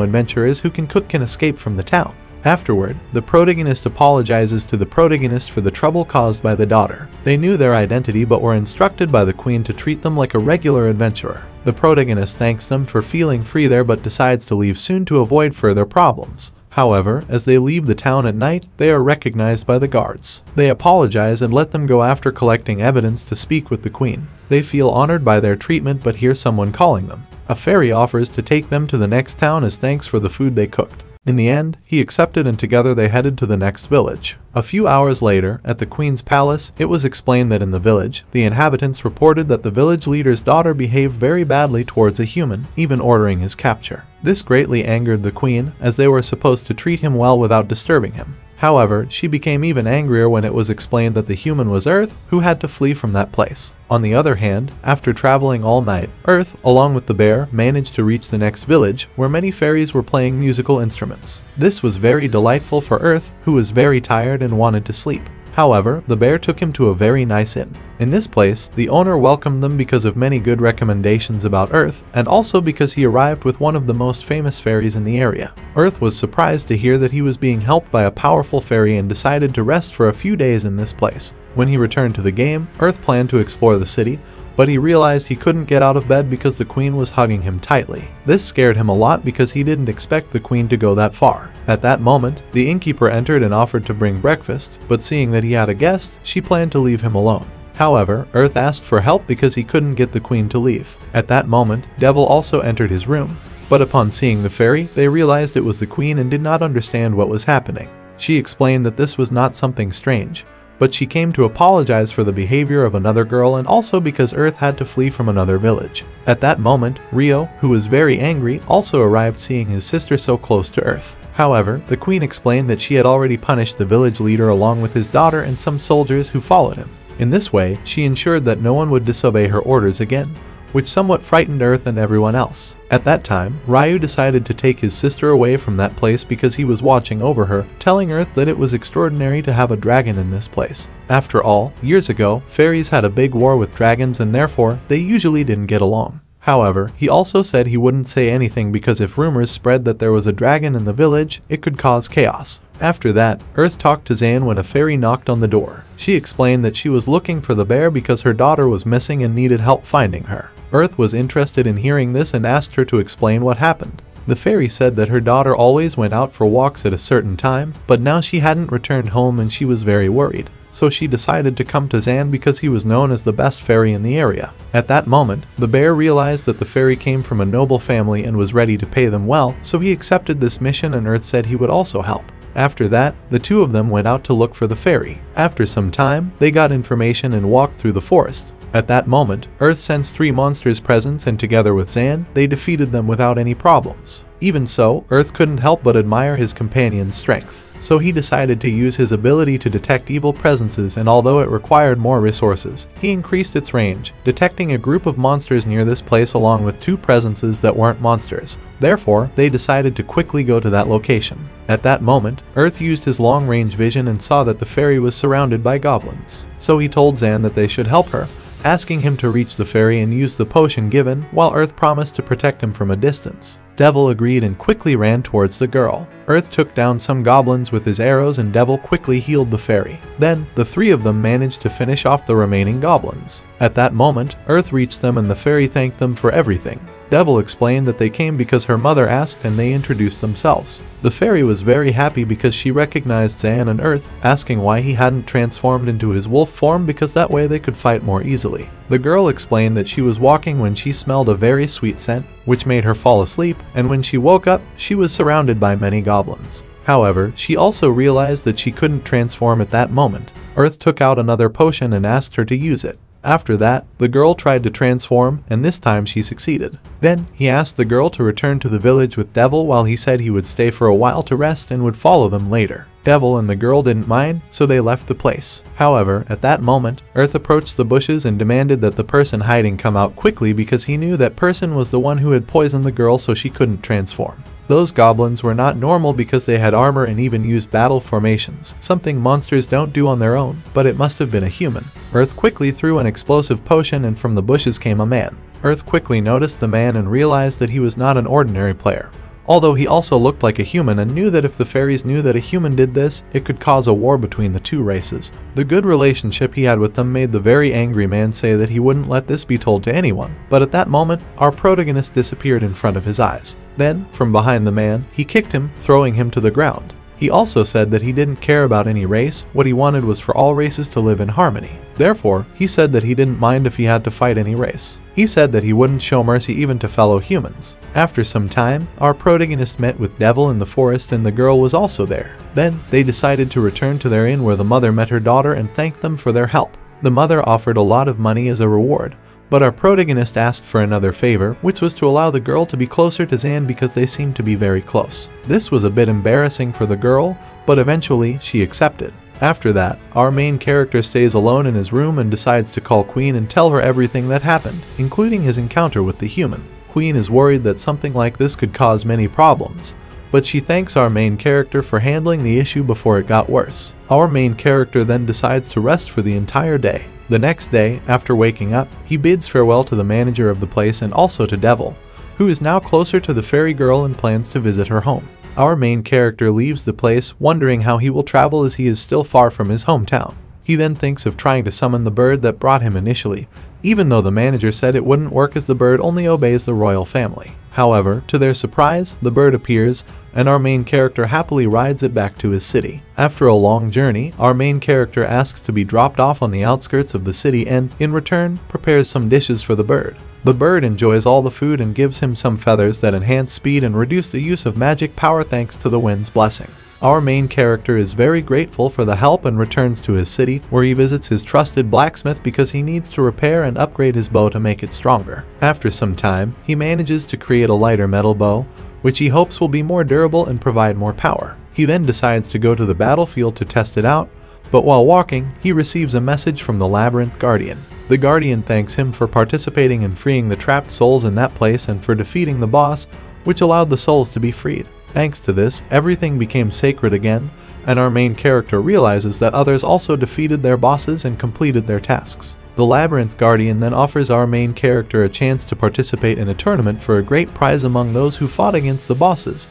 Speaker 1: adventurers who can cook can escape from the town. Afterward, the protagonist apologizes to the protagonist for the trouble caused by the daughter. They knew their identity but were instructed by the queen to treat them like a regular adventurer. The protagonist thanks them for feeling free there but decides to leave soon to avoid further problems. However, as they leave the town at night, they are recognized by the guards. They apologize and let them go after collecting evidence to speak with the queen. They feel honored by their treatment but hear someone calling them. A fairy offers to take them to the next town as thanks for the food they cooked. In the end, he accepted and together they headed to the next village. A few hours later, at the queen's palace, it was explained that in the village, the inhabitants reported that the village leader's daughter behaved very badly towards a human, even ordering his capture. This greatly angered the queen, as they were supposed to treat him well without disturbing him. However, she became even angrier when it was explained that the human was Earth, who had to flee from that place. On the other hand, after traveling all night, Earth, along with the bear, managed to reach the next village, where many fairies were playing musical instruments. This was very delightful for Earth, who was very tired and wanted to sleep. However, the bear took him to a very nice inn. In this place, the owner welcomed them because of many good recommendations about Earth, and also because he arrived with one of the most famous fairies in the area. Earth was surprised to hear that he was being helped by a powerful fairy and decided to rest for a few days in this place. When he returned to the game, Earth planned to explore the city, but he realized he couldn't get out of bed because the queen was hugging him tightly. This scared him a lot because he didn't expect the queen to go that far. At that moment, the innkeeper entered and offered to bring breakfast, but seeing that he had a guest, she planned to leave him alone. However, Earth asked for help because he couldn't get the queen to leave. At that moment, Devil also entered his room, but upon seeing the fairy, they realized it was the queen and did not understand what was happening. She explained that this was not something strange, but she came to apologize for the behavior of another girl and also because Earth had to flee from another village. At that moment, Rio, who was very angry, also arrived seeing his sister so close to Earth. However, the queen explained that she had already punished the village leader along with his daughter and some soldiers who followed him. In this way, she ensured that no one would disobey her orders again, which somewhat frightened Earth and everyone else. At that time, Ryu decided to take his sister away from that place because he was watching over her, telling Earth that it was extraordinary to have a dragon in this place. After all, years ago, fairies had a big war with dragons and therefore, they usually didn't get along. However, he also said he wouldn't say anything because if rumors spread that there was a dragon in the village, it could cause chaos. After that, Earth talked to Zan when a fairy knocked on the door. She explained that she was looking for the bear because her daughter was missing and needed help finding her. Earth was interested in hearing this and asked her to explain what happened. The fairy said that her daughter always went out for walks at a certain time, but now she hadn't returned home and she was very worried. So she decided to come to Zan because he was known as the best fairy in the area. At that moment, the bear realized that the fairy came from a noble family and was ready to pay them well, so he accepted this mission and Earth said he would also help. After that, the two of them went out to look for the fairy. After some time, they got information and walked through the forest. At that moment, Earth sensed 3 monsters' presence, and together with Zan, they defeated them without any problems. Even so, Earth couldn't help but admire his companion's strength. So he decided to use his ability to detect evil presences, and although it required more resources, he increased its range, detecting a group of monsters near this place along with 2 presences that weren't monsters. Therefore, they decided to quickly go to that location. At that moment, Earth used his long-range vision and saw that the fairy was surrounded by goblins. So he told Zan that they should help her, asking him to reach the fairy and use the potion given, while Earth promised to protect him from a distance. Devil agreed and quickly ran towards the girl. Earth took down some goblins with his arrows and Devil quickly healed the fairy. Then, the 3 of them managed to finish off the remaining goblins. At that moment, Earth reached them and the fairy thanked them for everything. Devil explained that they came because her mother asked, and they introduced themselves. The fairy was very happy because she recognized Zan and Earth, asking why he hadn't transformed into his wolf form because that way they could fight more easily. The girl explained that she was walking when she smelled a very sweet scent, which made her fall asleep, and when she woke up, she was surrounded by many goblins. However, she also realized that she couldn't transform at that moment. Earth took out another potion and asked her to use it. After that, the girl tried to transform, and this time she succeeded. Then, he asked the girl to return to the village with Devil while he said he would stay for a while to rest and would follow them later. Devil and the girl didn't mind, so they left the place. However, at that moment, Earth approached the bushes and demanded that the person hiding come out quickly because he knew that person was the one who had poisoned the girl so she couldn't transform. Those goblins were not normal because they had armor and even used battle formations, something monsters don't do on their own, but it must have been a human. Earth quickly threw an explosive potion and from the bushes came a man. Earth quickly noticed the man and realized that he was not an ordinary player. Although he also looked like a human and knew that if the fairies knew that a human did this, it could cause a war between the 2 races. The good relationship he had with them made the very angry man say that he wouldn't let this be told to anyone, but at that moment, our protagonist disappeared in front of his eyes. Then, from behind the man, he kicked him, throwing him to the ground. He also said that he didn't care about any race, what he wanted was for all races to live in harmony. Therefore, he said that he didn't mind if he had to fight any race. He said that he wouldn't show mercy even to fellow humans. After some time, our protagonist met with Devil in the forest and the girl was also there. Then, they decided to return to their inn where the mother met her daughter and thanked them for their help. The mother offered a lot of money as a reward, but our protagonist asked for another favor, which was to allow the girl to be closer to Zan because they seemed to be very close. This was a bit embarrassing for the girl, but eventually she accepted. After that, our main character stays alone in his room and decides to call Queen and tell her everything that happened, including his encounter with the human. Queen is worried that something like this could cause many problems, but she thanks our main character for handling the issue before it got worse. Our main character then decides to rest for the entire day. The next day, after waking up, he bids farewell to the manager of the place and also to Devil, who is now closer to the fairy girl and plans to visit her home. Our main character leaves the place, wondering how he will travel as he is still far from his hometown. He then thinks of trying to summon the bird that brought him initially, even though the manager said it wouldn't work as the bird only obeys the royal family. However, to their surprise, the bird appears, and our main character happily rides it back to his city. After a long journey, our main character asks to be dropped off on the outskirts of the city and, in return, prepares some dishes for the bird. The bird enjoys all the food and gives him some feathers that enhance speed and reduce the use of magic power thanks to the wind's blessing. Our main character is very grateful for the help and returns to his city, where he visits his trusted blacksmith because he needs to repair and upgrade his bow to make it stronger. After some time, he manages to create a lighter metal bow, which he hopes will be more durable and provide more power. He then decides to go to the battlefield to test it out, but while walking, he receives a message from the Labyrinth Guardian. The Guardian thanks him for participating in freeing the trapped souls in that place and for defeating the boss, which allowed the souls to be freed. Thanks to this, everything became sacred again, and our main character realizes that others also defeated their bosses and completed their tasks. The Labyrinth Guardian then offers our main character a chance to participate in a tournament for a great prize among those who fought against the bosses,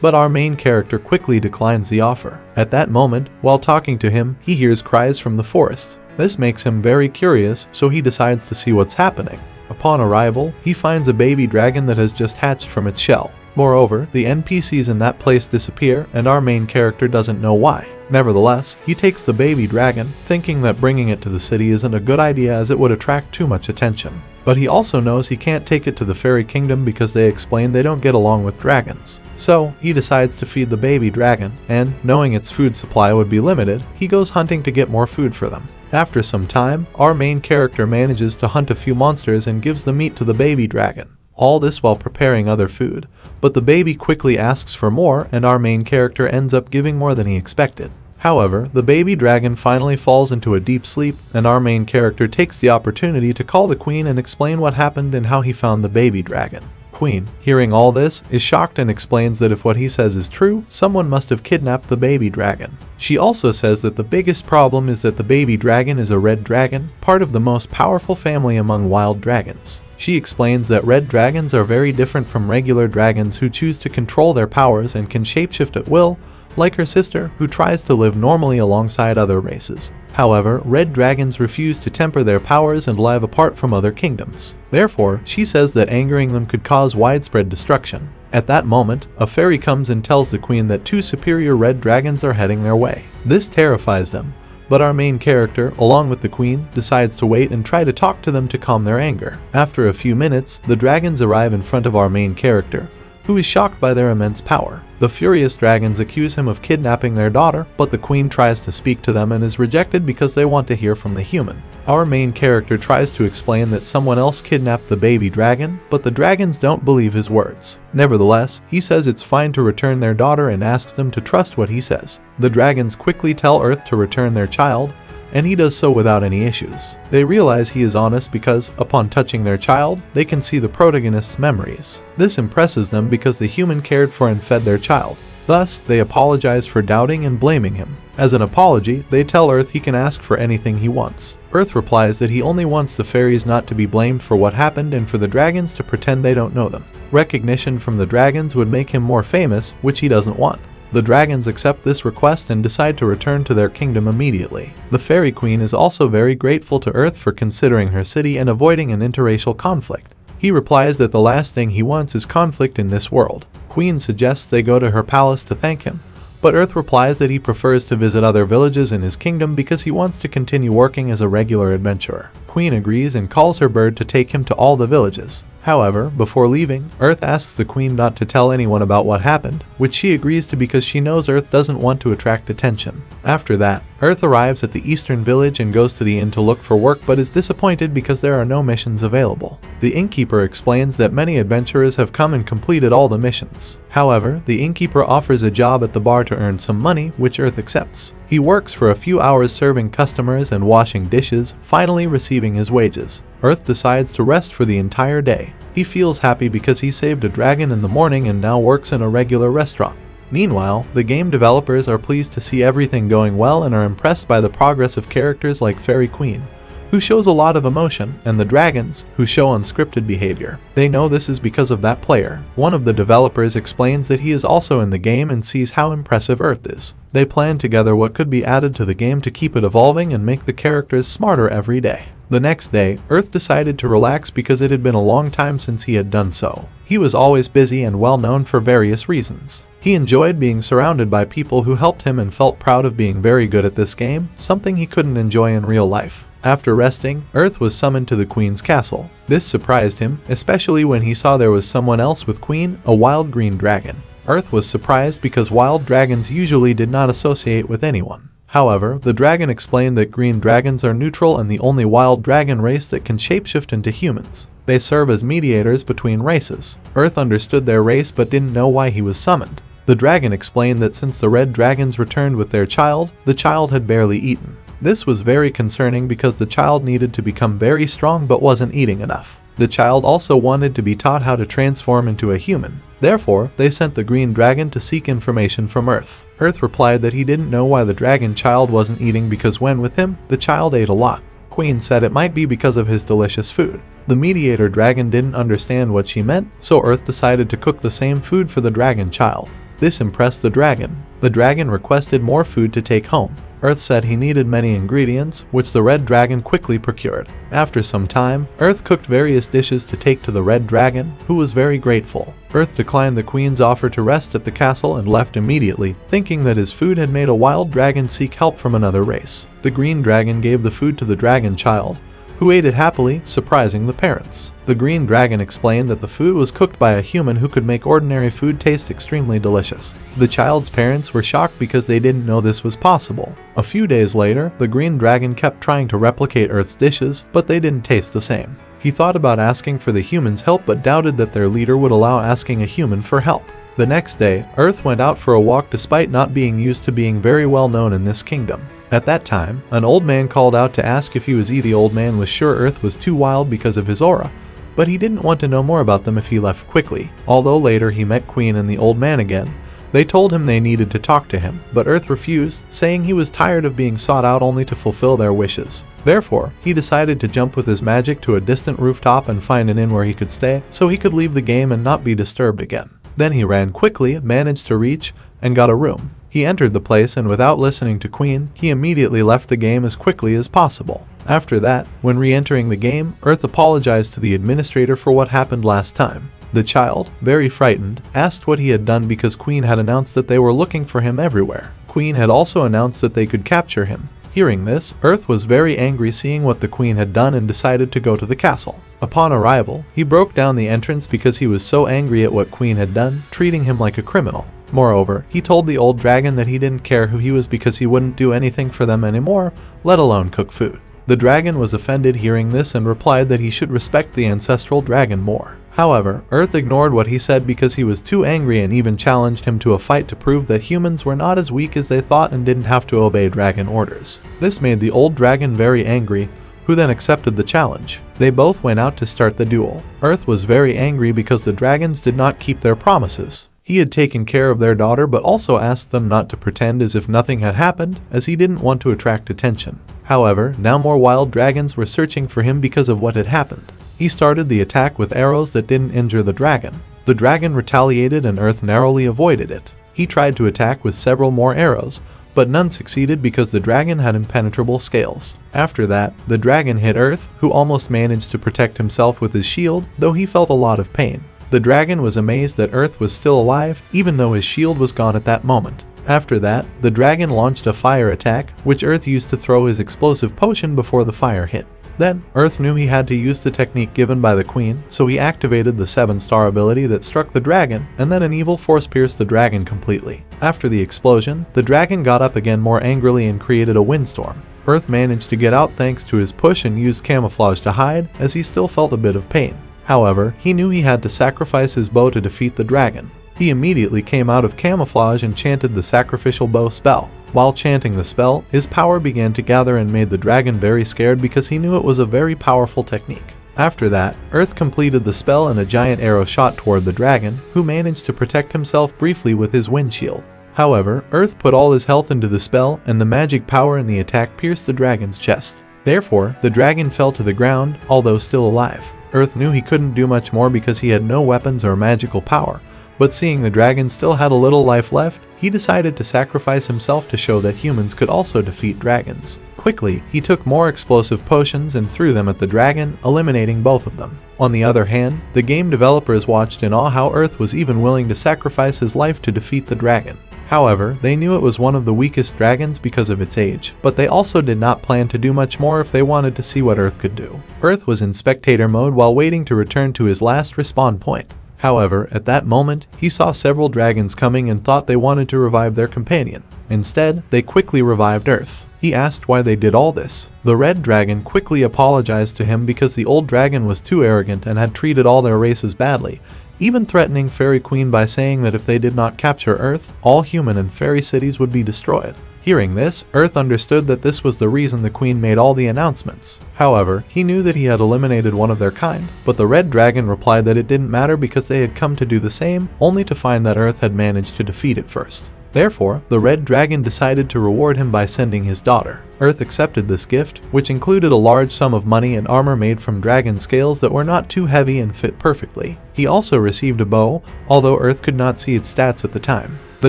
Speaker 1: but our main character quickly declines the offer. At that moment, while talking to him, he hears cries from the forest. This makes him very curious, so he decides to see what's happening. Upon arrival, he finds a baby dragon that has just hatched from its shell. Moreover, the NPCs in that place disappear, and our main character doesn't know why. Nevertheless, he takes the baby dragon, thinking that bringing it to the city isn't a good idea as it would attract too much attention. But he also knows he can't take it to the fairy kingdom because they explain they don't get along with dragons. So, he decides to feed the baby dragon, and, knowing its food supply would be limited, he goes hunting to get more food for them. After some time, our main character manages to hunt a few monsters and gives the meat to the baby dragon. All this while preparing other food, but the baby quickly asks for more and our main character ends up giving more than he expected. However, the baby dragon finally falls into a deep sleep and our main character takes the opportunity to call the queen and explain what happened and how he found the baby dragon. Queen, hearing all this, is shocked and explains that if what he says is true, someone must have kidnapped the baby dragon. She also says that the biggest problem is that the baby dragon is a red dragon, part of the most powerful family among wild dragons. She explains that red dragons are very different from regular dragons who choose to control their powers and can shapeshift at will, like her sister, who tries to live normally alongside other races. However, red dragons refuse to temper their powers and live apart from other kingdoms. Therefore, she says that angering them could cause widespread destruction. At that moment, a fairy comes and tells the queen that two superior red dragons are heading their way. This terrifies them, but our main character, along with the queen, decides to wait and try to talk to them to calm their anger. After a few minutes, the dragons arrive in front of our main character, who is shocked by their immense power. The furious dragons accuse him of kidnapping their daughter, but the queen tries to speak to them and is rejected because they want to hear from the human. Our main character tries to explain that someone else kidnapped the baby dragon, but the dragons don't believe his words. Nevertheless, he says it's fine to return their daughter and asks them to trust what he says. The dragons quickly tell Earth to return their child, and he does so without any issues. They realize he is honest because, upon touching their child, they can see the protagonist's memories. This impresses them because the human cared for and fed their child. Thus, they apologize for doubting and blaming him. As an apology, they tell Earth he can ask for anything he wants. Earth replies that he only wants the fairies not to be blamed for what happened and for the dragons to pretend they don't know them. Recognition from the dragons would make him more famous, which he doesn't want. The dragons accept this request and decide to return to their kingdom immediately. The fairy queen is also very grateful to Earth for considering her city and avoiding an interracial conflict. He replies that the last thing he wants is conflict in this world. Queen suggests they go to her palace to thank him, but Earth replies that he prefers to visit other villages in his kingdom because he wants to continue working as a regular adventurer. Queen agrees and calls her bird to take him to all the villages. However, before leaving, Earth asks the queen not to tell anyone about what happened, which she agrees to because she knows Earth doesn't want to attract attention. After that, Earth arrives at the eastern village and goes to the inn to look for work but is disappointed because there are no missions available. The innkeeper explains that many adventurers have come and completed all the missions. However, the innkeeper offers a job at the bar to earn some money, which Earth accepts. He works for a few hours serving customers and washing dishes, finally receiving his wages. Earth decides to rest for the entire day. He feels happy because he saved a dragon in the morning and now works in a regular restaurant. Meanwhile, the game developers are pleased to see everything going well and are impressed by the progress of characters like Fairy Queen, who shows a lot of emotion, and the dragons, who show unscripted behavior. They know this is because of that player. One of the developers explains that he is also in the game and sees how impressive Earth is. They plan together what could be added to the game to keep it evolving and make the characters smarter every day. The next day, Earth decided to relax because it had been a long time since he had done so. He was always busy and well known for various reasons. He enjoyed being surrounded by people who helped him and felt proud of being very good at this game, something he couldn't enjoy in real life. After resting, Earth was summoned to the Queen's castle. This surprised him, especially when he saw there was someone else with Queen, a wild green dragon. Earth was surprised because wild dragons usually did not associate with anyone. However, the dragon explained that green dragons are neutral and the only wild dragon race that can shapeshift into humans. They serve as mediators between races. Earth understood their race but didn't know why he was summoned. The dragon explained that since the red dragons returned with their child, the child had barely eaten. This was very concerning because the child needed to become very strong but wasn't eating enough. The child also wanted to be taught how to transform into a human. Therefore, they sent the green dragon to seek information from Earth. Earth replied that he didn't know why the dragon child wasn't eating because when with him, the child ate a lot. Queen said it might be because of his delicious food. The mediator dragon didn't understand what she meant, so Earth decided to cook the same food for the dragon child. This impressed the dragon. The dragon requested more food to take home. Earth said he needed many ingredients, which the red dragon quickly procured. After some time, Earth cooked various dishes to take to the red dragon, who was very grateful. Earth declined the queen's offer to rest at the castle and left immediately, thinking that his food had made a wild dragon seek help from another race. The green dragon gave the food to the dragon child, who ate it happily, surprising the parents. The green dragon explained that the food was cooked by a human who could make ordinary food taste extremely delicious. The child's parents were shocked because they didn't know this was possible. A few days later, the green dragon kept trying to replicate Earth's dishes, but they didn't taste the same. He thought about asking for the humans' help but doubted that their leader would allow asking a human for help. The next day, Earth went out for a walk despite not being used to being very well known in this kingdom. At that time, an old man called out to ask if he was the old man was sure Earth was too wild because of his aura, but he didn't want to know more about them if he left quickly. Although later he met Queen and the old man again, they told him they needed to talk to him, but Earth refused, saying he was tired of being sought out only to fulfill their wishes. Therefore, he decided to jump with his magic to a distant rooftop and find an inn where he could stay, so he could leave the game and not be disturbed again. Then he ran quickly, managed to reach, and got a room. He entered the place and without listening to Queen, he immediately left the game as quickly as possible. After that, when re-entering the game, Earth apologized to the administrator for what happened last time. The child, very frightened, asked what he had done because Queen had announced that they were looking for him everywhere. Queen had also announced that they could capture him. Hearing this, Earth was very angry seeing what the Queen had done and decided to go to the castle. Upon arrival, he broke down the entrance because he was so angry at what Queen had done, treating him like a criminal. Moreover, he told the old dragon that he didn't care who he was because he wouldn't do anything for them anymore, let alone cook food. The dragon was offended hearing this and replied that he should respect the ancestral dragon more. However, Earth ignored what he said because he was too angry and even challenged him to a fight to prove that humans were not as weak as they thought and didn't have to obey dragon orders. This made the old dragon very angry, who then accepted the challenge. They both went out to start the duel. Earth was very angry because the dragons did not keep their promises. He had taken care of their daughter but also asked them not to pretend as if nothing had happened, as he didn't want to attract attention. However, now more wild dragons were searching for him because of what had happened. He started the attack with arrows that didn't injure the dragon. The dragon retaliated and Earth narrowly avoided it. He tried to attack with several more arrows, but none succeeded because the dragon had impenetrable scales. After that, the dragon hit Earth, who almost managed to protect himself with his shield, though he felt a lot of pain. The dragon was amazed that Earth was still alive, even though his shield was gone at that moment. After that, the dragon launched a fire attack, which Earth used to throw his explosive potion before the fire hit. Then, Earth knew he had to use the technique given by the Queen, so he activated the 7-star ability that struck the dragon, and then an evil force pierced the dragon completely. After the explosion, the dragon got up again more angrily and created a windstorm. Earth managed to get out thanks to his push and used camouflage to hide, as he still felt a bit of pain. However, he knew he had to sacrifice his bow to defeat the dragon. He immediately came out of camouflage and chanted the sacrificial bow spell. While chanting the spell, his power began to gather and made the dragon very scared because he knew it was a very powerful technique. After that, Earth completed the spell and a giant arrow shot toward the dragon, who managed to protect himself briefly with his wind shield. However, Earth put all his health into the spell and the magic power in the attack pierced the dragon's chest. Therefore, the dragon fell to the ground, although still alive. Earth knew he couldn't do much more because he had no weapons or magical power, but seeing the dragon still had a little life left, he decided to sacrifice himself to show that humans could also defeat dragons. Quickly, he took more explosive potions and threw them at the dragon, eliminating both of them. On the other hand, the game developers watched in awe how Earth was even willing to sacrifice his life to defeat the dragon. However, they knew it was one of the weakest dragons because of its age, but they also did not plan to do much more if they wanted to see what Earth could do. Earth was in spectator mode while waiting to return to his last respawn point. However, at that moment, he saw several dragons coming and thought they wanted to revive their companion. Instead, they quickly revived Earth. He asked why they did all this. The red dragon quickly apologized to him because the old dragon was too arrogant and had treated all their races badly, even threatening Fairy Queen by saying that if they did not capture Earth, all human and fairy cities would be destroyed. Hearing this, Earth understood that this was the reason the Queen made all the announcements. However, he knew that he had eliminated one of their kind, but the red dragon replied that it didn't matter because they had come to do the same, only to find that Earth had managed to defeat it first. Therefore, the red dragon decided to reward him by sending his daughter. Earth accepted this gift, which included a large sum of money and armor made from dragon scales that were not too heavy and fit perfectly. He also received a bow, although Earth could not see its stats at the time. The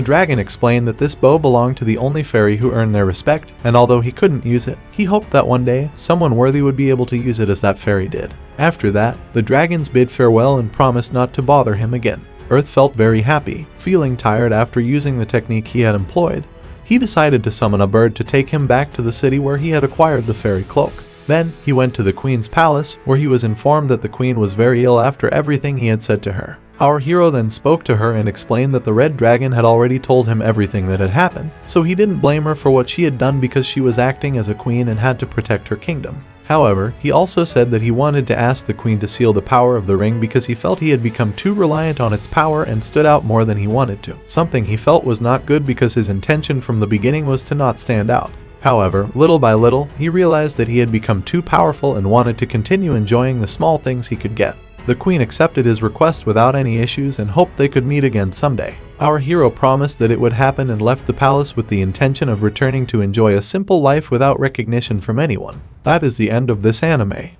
Speaker 1: dragon explained that this bow belonged to the only fairy who earned their respect, and although he couldn't use it, he hoped that one day, someone worthy would be able to use it as that fairy did. After that, the dragons bid farewell and promised not to bother him again. Earth felt very happy. Feeling tired after using the technique he had employed, he decided to summon a bird to take him back to the city where he had acquired the fairy cloak. Then, he went to the queen's palace, where he was informed that the queen was very ill after everything he had said to her. Our hero then spoke to her and explained that the red dragon had already told him everything that had happened, so he didn't blame her for what she had done because she was acting as a queen and had to protect her kingdom. However, he also said that he wanted to ask the queen to seal the power of the ring because he felt he had become too reliant on its power and stood out more than he wanted to, something he felt was not good because his intention from the beginning was to not stand out. However, little by little, he realized that he had become too powerful and wanted to continue enjoying the small things he could get. The queen accepted his request without any issues and hoped they could meet again someday. Our hero promised that it would happen and left the palace with the intention of returning to enjoy a simple life without recognition from anyone. That is the end of this anime.